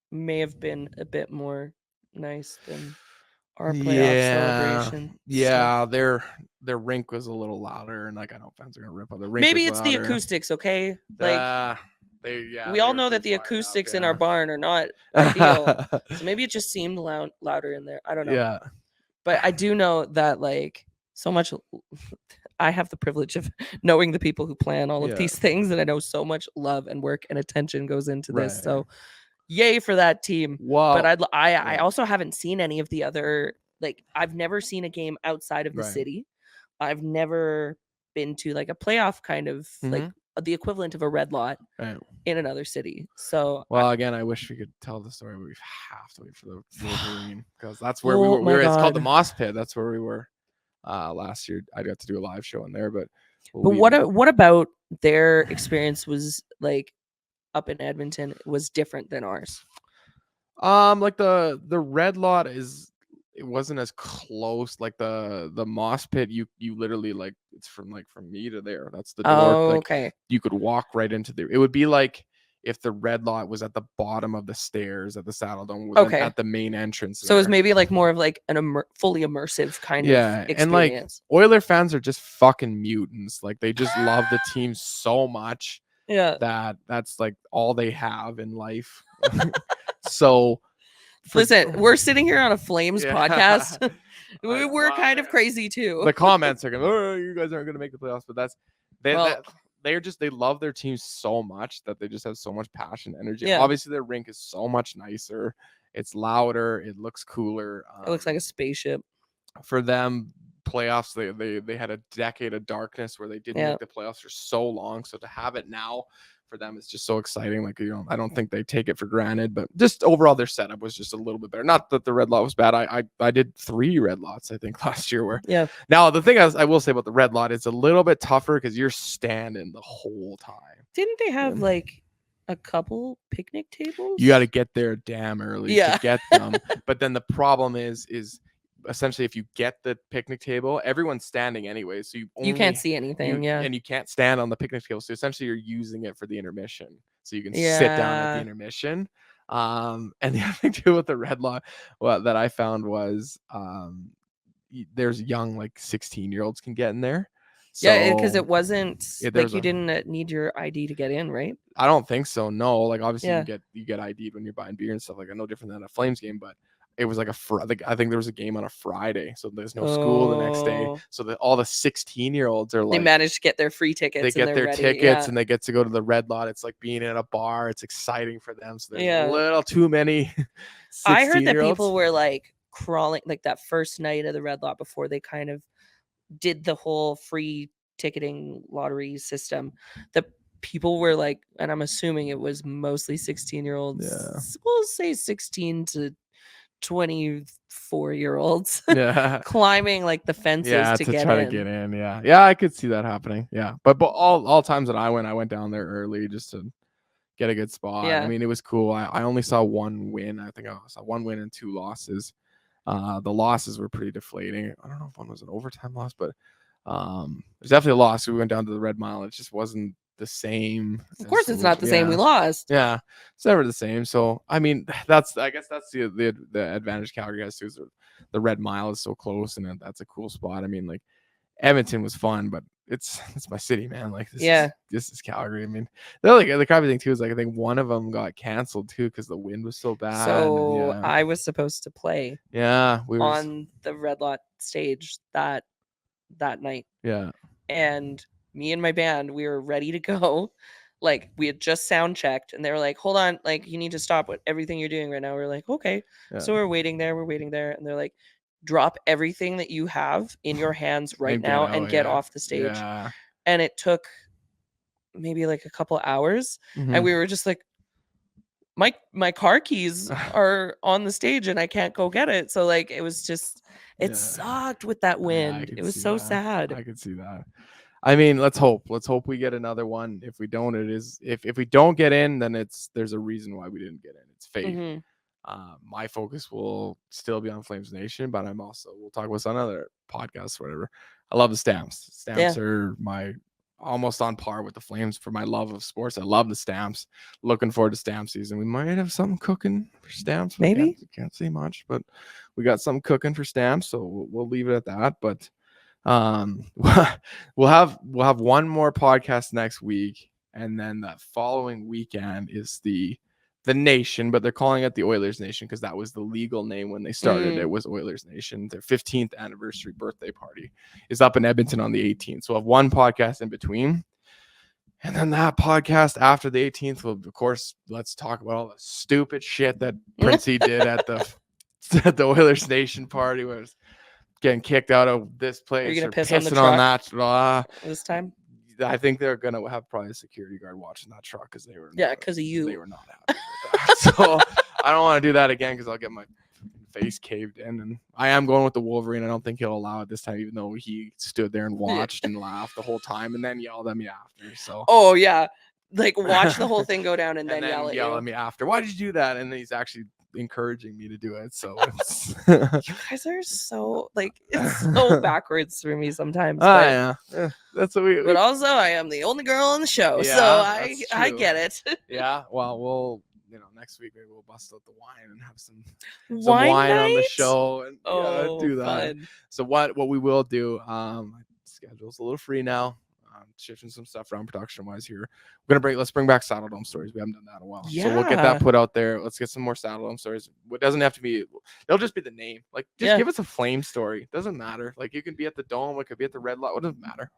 may have been a bit more nice than our playoff celebration. Yeah, their rink was a little louder, and like, I know fans are gonna rip on the rink. Maybe it's the acoustics, okay? Like, we all know that the acoustics in our barn are not ideal, so maybe it just seemed louder in there. I don't know. Yeah, but I do know that like so much. I have the privilege of knowing the people who plan all of these things, and I know so much love and work and attention goes into this. So, yay for that team. Wow. But I also haven't seen any of the other, like, I've never seen a game outside of the city. I've never been to like a playoff kind of like the equivalent of a red lot in another city. So, well, again, I wish we could tell the story, but we have to wait for the Wolverine, because that's where we were. It's called the Moss Pit. That's where we were. last year. I got to do a live show in there, but what about their experience was like up in Edmonton was different than ours? Like the red lot it wasn't as close. Like the moss pit, you literally like it's from me to there. That's the door. Oh, like okay. You could walk right into there. It would be like if the red lot was at the bottom of the stairs at the Saddle Dome, okay, at the main entrance. So it was maybe like more of like an fully immersive kind of experience. And like Oiler fans are just fucking mutants. Like they just love the team so much. Yeah. That's like all they have in life. So listen, we're sitting here on a Flames podcast. We're kind of crazy too. The comments are going, oh, you guys aren't going to make the playoffs, but that's they love their team so much that they just have so much passion, energy. Yeah. Obviously, their rink is so much nicer. It's louder. It looks cooler. It looks like a spaceship. For them, playoffs, they had a decade of darkness where they didn't make the playoffs for so long. So to have it now for them, it's just so exciting. Like, I don't think they take it for granted, but just overall their setup was just a little bit better. Not that the red lot was bad. I did 3 red lots, I think, last year. Now the thing I will say about the red lot, it's a little bit tougher because you're standing the whole time. Didn't they have like a couple picnic tables? You got to get there damn early to get them. But then the problem is essentially if you get the picnic table, everyone's standing anyway, so you can't see anything. And you can't stand on the picnic table, so essentially you're using it for the intermission, so you can sit down at the intermission. And the other thing too with the red lot that I found was there's young like 16-year-olds can get in there. So, because it wasn't like you didn't need your ID to get in, right? I don't think so. No, like obviously you get ID'd when you're buying beer and stuff like that. No different than a Flames game, but it was like I think there was a game on a Friday, so there's no school the next day. So that all the 16-year-olds are like, they managed to get their free tickets. They get their tickets and they get to go to the red lot. It's like being in a bar. It's exciting for them. So there's a little too many. I heard that people were like crawling like that first night of the red lot before they kind of did the whole free ticketing lottery system. The people were like, and I'm assuming it was mostly 16-year-olds. Yeah. We'll say 16 to 24-year-olds. Yeah. Climbing like the fences to get try in. To get in. Yeah, I could see that happening. Yeah, but all times that I went down there early just to get a good spot. Yeah. I mean, it was cool. I only saw 1 win. I think I saw 1 win and 2 losses. The losses were pretty deflating. I don't know if one was an overtime loss, but it was definitely a loss. We went down to the Red Mile. It just wasn't the same. Of course, it's not the same. We lost. Yeah, it's never the same. So I mean, I guess that's the advantage Calgary has too. Is the Red Mile is so close, and that's a cool spot. I mean, like Edmonton was fun, but it's my city, man. Like this is Calgary. I mean, the crappy thing too is like I think one of them got canceled too because the wind was so bad. So I was supposed to play. Yeah, we were on the red lot stage that night. Yeah, and me and my band, we were ready to go. Like we had just sound checked, and they were like, "Hold on, like you need to stop with everything you're doing right now." We're like, "Okay." Yeah. So we're waiting there, and they're like, drop everything that you have in your hands right now and get off the stage. Yeah. And it took maybe like a couple hours. Mm-hmm. And we were just like, my car keys are on the stage and I can't go get it. So like, it was just, it sucked with that wind. It was so sad. I could see that. I mean, let's hope we get another one. If we don't, if we don't get in, then there's a reason why we didn't get in. It's fate. Mm-hmm. My focus will still be on FlamesNation, but we'll talk about some other podcasts, whatever. I love the stamps. Stamps are almost on par with the Flames for my love of sports. I love the stamps. Looking forward to stamp season. We might have something cooking for stamps. Maybe can't say much, but we got something cooking for stamps, so we'll leave it at that. But we'll have one more podcast next week, and then that following weekend is the nation, but they're calling it the OilersNation because that was the legal name when they started. It was OilersNation. Their 15th anniversary birthday party is up in Edmonton on the 18th. So we'll have one podcast in between. And then that podcast after the 18th will, of course, let's talk about all the stupid shit that Printzy did at the OilersNation party, where it was getting kicked out of this place. Are you going to piss pissing on that this time? I think they're gonna have probably a security guard watching that truck because they were because of you. They were not happy with that. So I don't want to do that again because I'll get my face caved in, and I am going with the Wolverine. I don't think he'll allow it this time, even though he stood there and watched and laughed the whole time, and then yelled at me after. So oh yeah, like watch the whole thing go down and then yell at me after. Why did you do that? And then he's actually encouraging me to do it. So it's you guys are so like it's so backwards for me sometimes. But that's what we. But also, I am the only girl on the show, Yeah, so I get it. Yeah, well, we'll next week maybe we'll bust out the wine and have some wine on the show and do that. Fun. So what we will do, schedule's a little free now. Shifting some stuff around production wise here. Let's bring back Saddle Dome stories. We haven't done that in a while. Yeah. So we'll get that put out there. Let's get some more Saddle Dome stories. It doesn't have to be, it'll just be the name. Like just give us a flame story. Doesn't matter. Like you can be at the Dome, it could be at the Red Lot. What doesn't matter.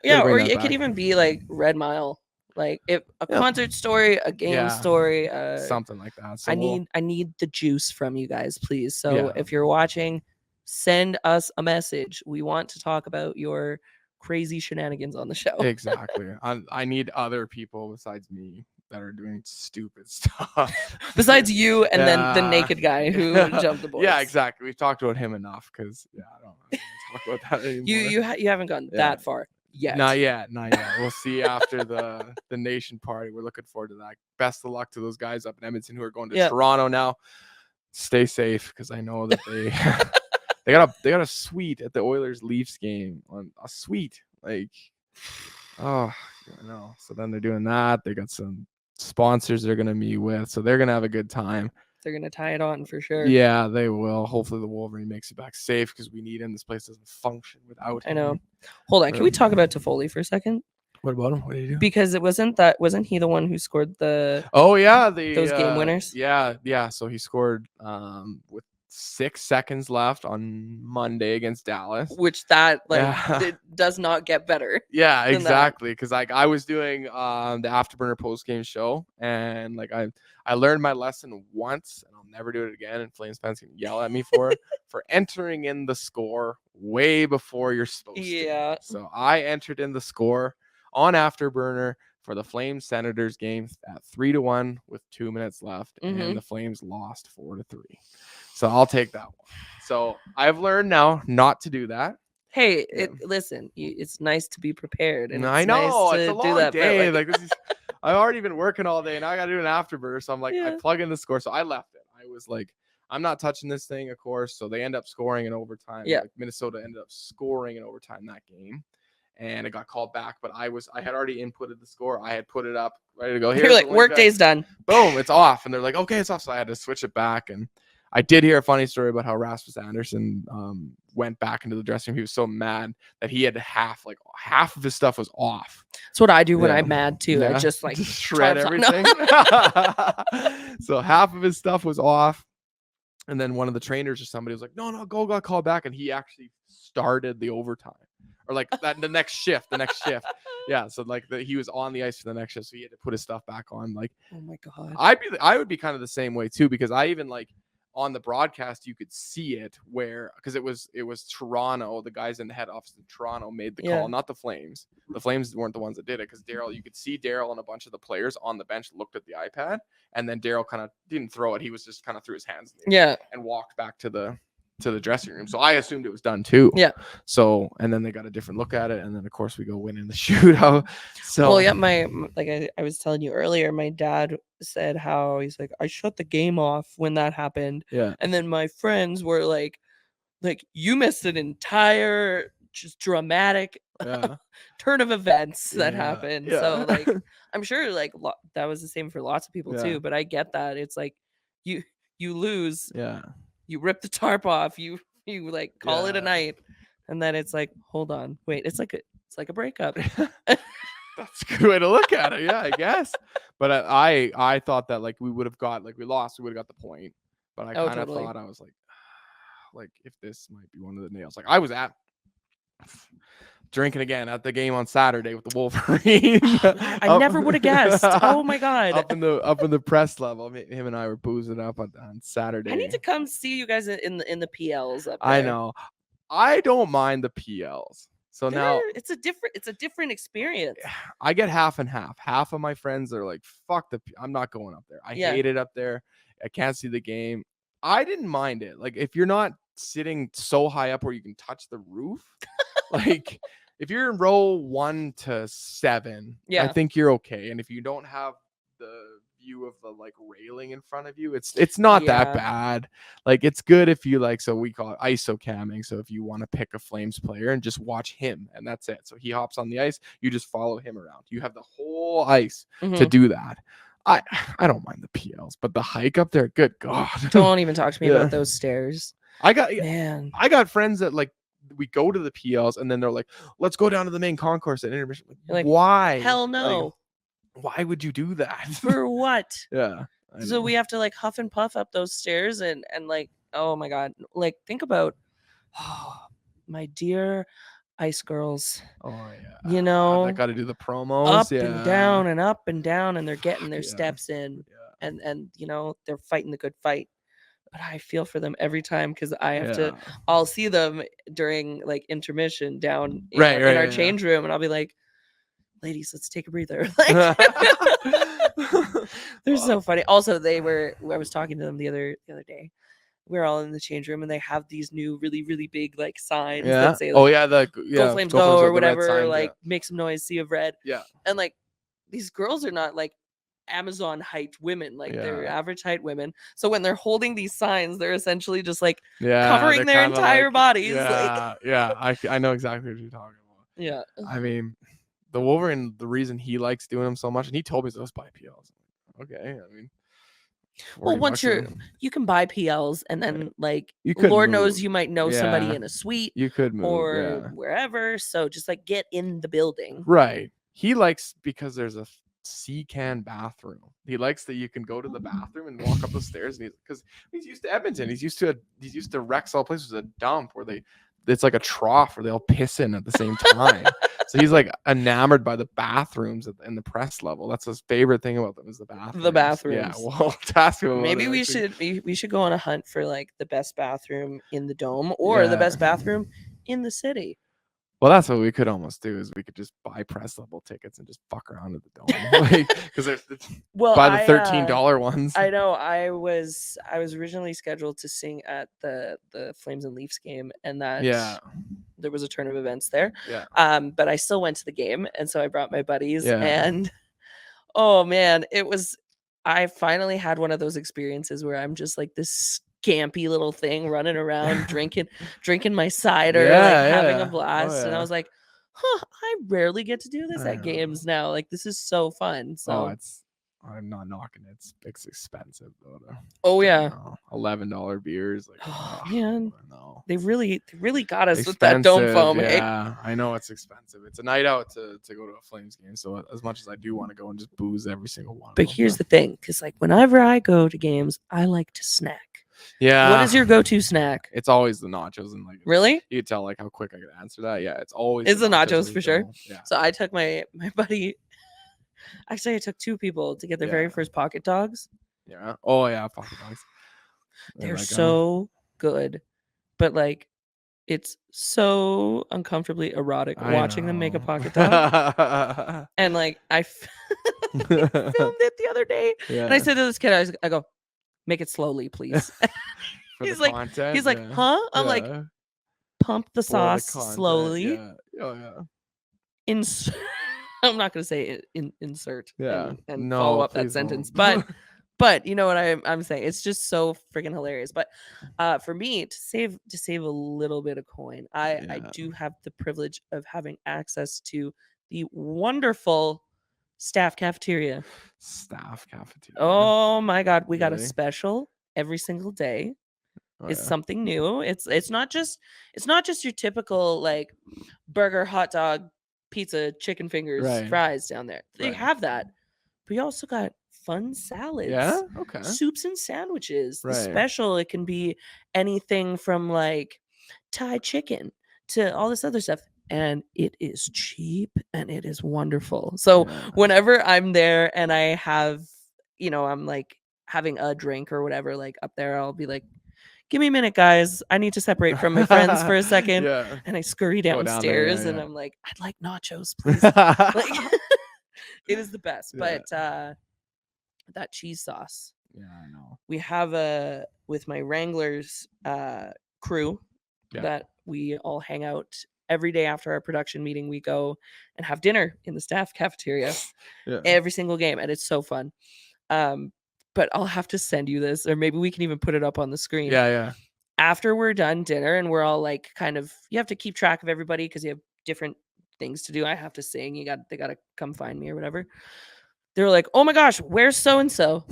Yeah, or it could even be like Red Mile. Like if a concert story, a game story, something like that. So I need the juice from you guys, please. So if you're watching, send us a message. We want to talk about your crazy shenanigans on the show. Exactly. I need other people besides me that are doing stupid stuff. Besides you and then the naked guy who jumped the boards. Yeah, exactly. We've talked about him enough because I don't talk about that anymore. You haven't gone that far yet. Not yet. We'll see after the nation party. We're looking forward to that. Best of luck to those guys up in Edmonton who are going to Toronto now. Stay safe because I know that they they got a suite at the Oilers Leafs game, on a suite. Like, I know. So then they're doing that. They got some sponsors they're gonna meet with, so they're gonna have a good time. They're gonna tie it on for sure. Yeah, they will. Hopefully the Wolverine makes it back safe because we need him. This place doesn't function without him. I know. Hold on, can we talk about Toffoli for a second? What about him? What did he do? Because wasn't he the one who scored the those game winners? Yeah. So he scored with 6 seconds left on Monday against Dallas, which it does not get better. Yeah, exactly. Because I was doing the Afterburner post game show, and I learned my lesson once, and I'll never do it again. And Flames fans can yell at me for entering in the score way before you're supposed to. Yeah. So I entered in the score on Afterburner for the Flames Senators game at 3-1 with 2 minutes left, and the Flames lost 4-3. So I'll take that one. So I've learned now not to do that. Hey, listen, it's nice to be prepared, and I know nice it's a long day. I've already been working all day, and I got to do an afterburner. So I'm like, I plug in the score. So I left it. I was like, I'm not touching this thing, of course. So they end up scoring in overtime. Yeah, Minnesota ended up scoring in overtime that game, and it got called back. But I had already inputted the score. I had put it up, ready to go. You're like, work day's done. Boom, it's off, and they're like, okay, it's off. So I had to switch it back, and I did hear a funny story about how Rasmus Anderson went back into the dressing room. He was so mad that he had half of his stuff was off. That's what I do when I'm mad too. Yeah. I just shred everything. So half of his stuff was off. And then one of the trainers or somebody was like, no, go got called back. And he actually started the overtime or the next shift. Yeah. So he was on the ice for the next shift. So he had to put his stuff back on. Oh my God. I would be kind of the same way too, because I even on the broadcast, you could see it because it was Toronto. The guys in the head office in Toronto made the call, not the Flames. The Flames weren't the ones that did it because you could see Daryl and a bunch of the players on the bench looked at the iPad, and then Daryl kind of didn't throw it. He was just kind of threw his hands in the air and walked back to the dressing room. So I assumed it was done too. Yeah. So, and then they got a different look at it. And then of course we go win in the shootout. So, well, yeah, I was telling you earlier, my dad said how he's like, I shut the game off when that happened. Yeah. And then my friends were like you missed an entire just dramatic turn of events that happened. So I'm sure that was the same for lots of people too, but I get that. It's like you lose. Yeah. You rip the tarp off, you call it a night, and then it's like, hold on, wait, it's like a breakup. That's a good way to look at it. Yeah, I guess. But I thought that we would have got we lost, we would have got the point. But I kind of thought I was like if this might be one of the nails. I was at drinking again at the game on Saturday with the Wolverine. I never would have guessed. Oh my God. Up in the press level. Him and I were boozing up on Saturday. I need to come see you guys in the PLs up there. I know. I don't mind the PLs. So now it's a different experience. I get half and half. Half of my friends are like, fuck I'm not going up there. I hate it up there. I can't see the game. I didn't mind it. Like if you're not sitting so high up where you can touch the roof, like if you're in row 1 to 7, I think you're okay. And if you don't have the view of the like railing in front of you, it's not that bad. Like it's good if you like, so we call it ISO camming. So if you want to pick a Flames player and just watch him and that's it. So he hops on the ice, you just follow him around. You have the whole ice to do that. I don't mind the PLs, but the hike up there, good God. Don't even talk to me about those stairs. I got friends that like we go to the PLs and then they're like, let's go down to the main concourse at intermission. Like, why? Hell no. Like, why would you do that? For what? Yeah. So we have to like huff and puff up those stairs and like, oh my God. Like think about my dear ice girls. Oh yeah. You know, I gotta do the promos. Up and down and up and down, and they're getting their steps in. And you know, they're fighting the good fight. But I feel for them every time because I have to. I'll see them during like intermission down in our change room, and I'll be like, "Ladies, let's take a breather." Like, they're so funny. Also, I was talking to them the other day. We're all in the change room, and they have these new, really, really big like signs that say, like, "Go Flames, go," or whatever. Signs, like, make some noise, sea of red. Yeah, and like these girls are not like Amazon height women, like they're average height women. So when they're holding these signs, they're essentially just like covering their entire bodies. I know exactly what you're talking about. Yeah, I mean, the Wolverine, the reason he likes doing them so much, and he told me those by PLs. Okay, I mean, well, once you can buy PLs, and then like Lord knows you might know somebody in a suite, you could move or wherever. So just like get in the building, right? He likes because there's a C-can bathroom. He likes that you can go to the bathroom and walk up the stairs, and because he's used to Edmonton, he's used to Rexall place was a dump where it's like a trough where they all piss in at the same time. So he's like enamored by the bathrooms in the press level. That's his favorite thing about them is the bathrooms. The bathrooms. Yeah, well, ask him. Maybe we should go on a hunt for like the best bathroom in the dome or the best bathroom in the city. Well, that's what we could almost do is we could just buy press level tickets and just fuck around at the dome, because buy the $13 ones. I know. I was originally scheduled to sing at the Flames and Leafs game, and that there was a turn of events there. Yeah. But I still went to the game, and so I brought my buddies, and oh man, I finally had one of those experiences where I'm just like this scampy little thing running around drinking my cider, having a blast. And I was like, I rarely get to do this at games now. Like, this is so fun. So I'm not knocking it. It's expensive though. $11 beers. Like, man, they really got us with that dome foam. Yeah, I know it's expensive. It's a night out to go to a Flames game. So as much as I do want to go and just booze every single one. But here's the thing, because like whenever I go to games, I like to snack. Yeah. What is your go-to snack? It's always the nachos, and like really, you can tell like how quick I can answer that. Yeah, it's always the nachos for sure. Yeah. So I took my buddy. Actually, I took two people to get their very first pocket dogs. Yeah. Oh yeah, pocket dogs. They're so good, but like, it's so uncomfortably erotic watching them make a pocket dog. And like, I filmed it the other day, and I said to this kid, I go, make it slowly, please. he's like, huh? I'm like, pump the sauce slowly. Yeah. Oh yeah. I'm not gonna say insert. And follow up that sentence, but you know what I'm saying. It's just so freaking hilarious. But for me to save a little bit of coin, I do have the privilege of having access to the wonderful staff cafeteria. Oh my God, we got a special every single day. It's something new. It's not just your typical like burger, hot dog, pizza, chicken fingers, fries down there. They have that, but you also got fun salads, soups and sandwiches. The special, it can be anything from like Thai chicken to all this other stuff. And it is cheap and it is wonderful. So whenever I'm there and I have, I'm like having a drink or whatever, like up there, I'll be like, give me a minute, guys. I need to separate from my friends for a second. And I scurry downstairs and I'm like, I'd like nachos, please. Like, it is the best. But that cheese sauce. Yeah, I know. We have a with my Wranglers crew that we all hang out every day after our production meeting. We go and have dinner in the staff cafeteria every single game, and it's so fun. But I'll have to send you this, or maybe we can even put it up on the screen. Yeah. After we're done dinner and we're all like kind of, you have to keep track of everybody because you have different things to do. I have to sing. They got to come find me or whatever. They're like, oh my gosh, where's so-and-so?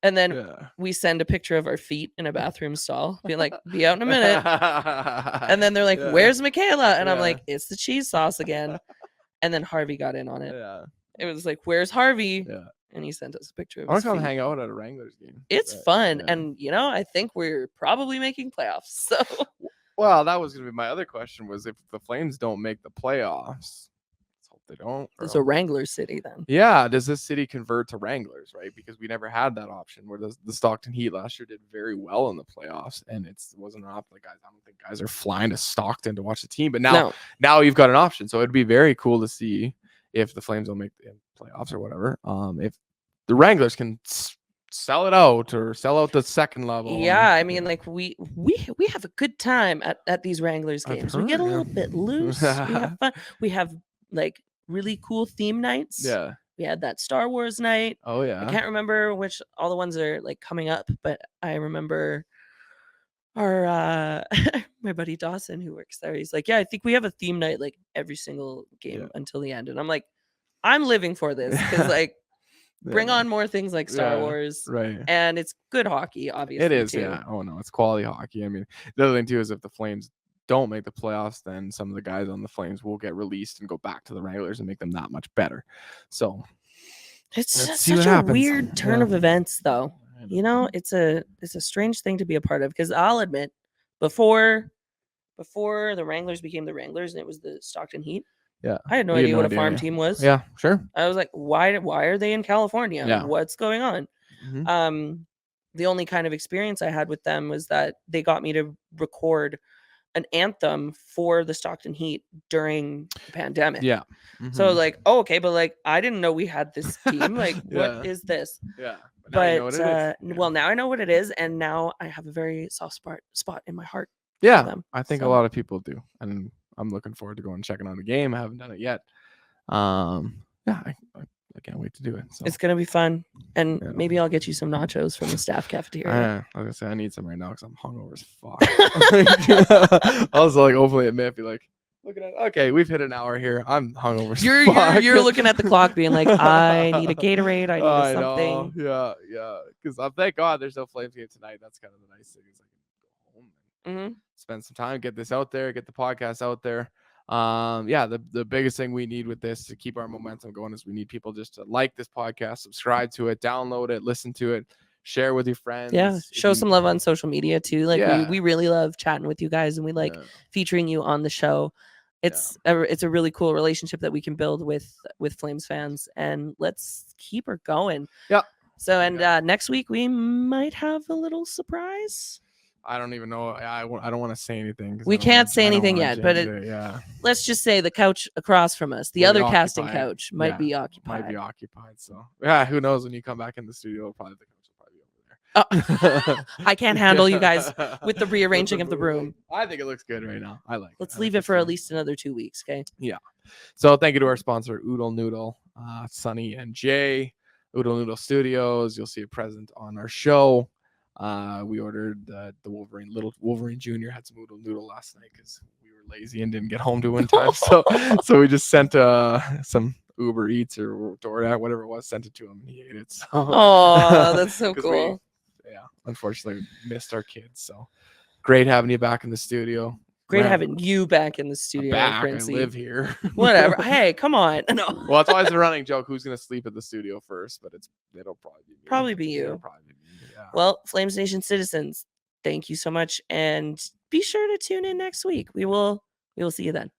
And then we send a picture of our feet in a bathroom stall, being like, be out in a minute. And then they're like, where's Michela? And I'm like, it's the cheese sauce again. And then Harvey got in on it. Yeah. It was like, where's Harvey? Yeah. And he sent us a picture of I want his to come feet. hang out at a Wranglers game. It's fun. And, I think we're probably making playoffs. So, well, that was going to be my other question, was if the Flames don't make the playoffs, let's hope they don't. It's a Wrangler city then. Yeah. Does this city convert to Wranglers, right? Because we never had that option, where the Stockton Heat last year did very well in the playoffs, and it wasn't an option. Guys, I don't think guys are flying to Stockton to watch the team. But now you've got an option. So it'd be very cool to see if the Flames don't make the playoffs or whatever. If the Wranglers can sell it out or sell out the second level. Yeah, I mean, like we have a good time at these Wranglers games. We get a little bit loose. We have fun. We have like really cool theme nights. Yeah. We had that Star Wars night. Oh yeah. I can't remember which, all the ones are like coming up, but I remember our my buddy Dawson, who works there, he's like, yeah, I think we have a theme night like every single game until the end. And I'm like, I'm living for this, because like bring on more things like Star Wars, right? And it's good hockey, obviously. It is, too. yeah. Oh no, it's quality hockey. I mean, the other thing too is if the Flames don't make the playoffs, then some of the guys on the Flames will get released and go back to the Wranglers and make them that much better. So it's just such a weird turn of events, though. It's a strange thing to be a part of, because I'll admit, before the Wranglers became the Wranglers and it was the Stockton Heat, I had no idea what a farm team was. Yeah, sure. I was like, why are they in California? Yeah. What's going on? Mm-hmm. The only kind of experience I had with them was that they got me to record an anthem for the Stockton Heat during the pandemic. Yeah. Mm-hmm. So I was like, oh, okay, but like I didn't know we had this team. Like, what is this? Yeah. But well, now I know what it is, and now I have a very soft spot in my heart. Yeah, for them. I think a lot of people do, and I'm looking forward to going and checking on the game. I haven't done it yet. I can't wait to do it. So. It's gonna be fun, and maybe I'll get you some nachos from the staff cafeteria. I was gonna say I need some right now because I'm hungover as fuck. I was like, hopefully it may be like, look at it. Okay, we've hit an hour here. I'm hungover. You're looking at the clock, being like, I need a Gatorade. I need something. Know. Yeah. Because thank God there's no Flames game tonight. That's kind of the nice thing. Is I can go home and spend some time, get this out there, get the podcast out there. The biggest thing we need with this to keep our momentum going is we need people just to like this podcast, subscribe to it, download it, listen to it, share with your friends. Yeah, show some love on social media too. Like we really love chatting with you guys, and we like featuring you on the show. It's a really cool relationship that we can build with Flames fans, and let's keep her going. Yeah. So next week we might have a little surprise. I don't even know. I don't want to say anything. We can't say anything yet, but let's just say the couch across from us, the other casting couch, might be occupied. So who knows? When you come back in the studio, the couch will probably be over there. I can't handle you guys with the rearranging of the room. I think it looks good right now. I like it. Let's leave it for at least another 2 weeks, okay? Yeah. So thank you to our sponsor, Oodle Noodle, Sunny and Jay, Oodle Noodle Studios. You'll see a present on our show. We ordered the Wolverine, little Wolverine Jr. had some Noodle last night because we were lazy and didn't get home to in time. So we just sent some Uber Eats or DoorDash, whatever it was, sent it to him, and he ate it. So. Oh, that's so cool. Unfortunately missed our kids. So great having you back in the studio. Great having you back in the studio, Printzy. I live here. Whatever. Hey, come on. No. Well, it's always a running joke who's going to sleep at the studio first, but it'll probably be me. Probably be you. Yeah. Well, FlamesNation citizens, thank you so much, and be sure to tune in next week. We will see you then.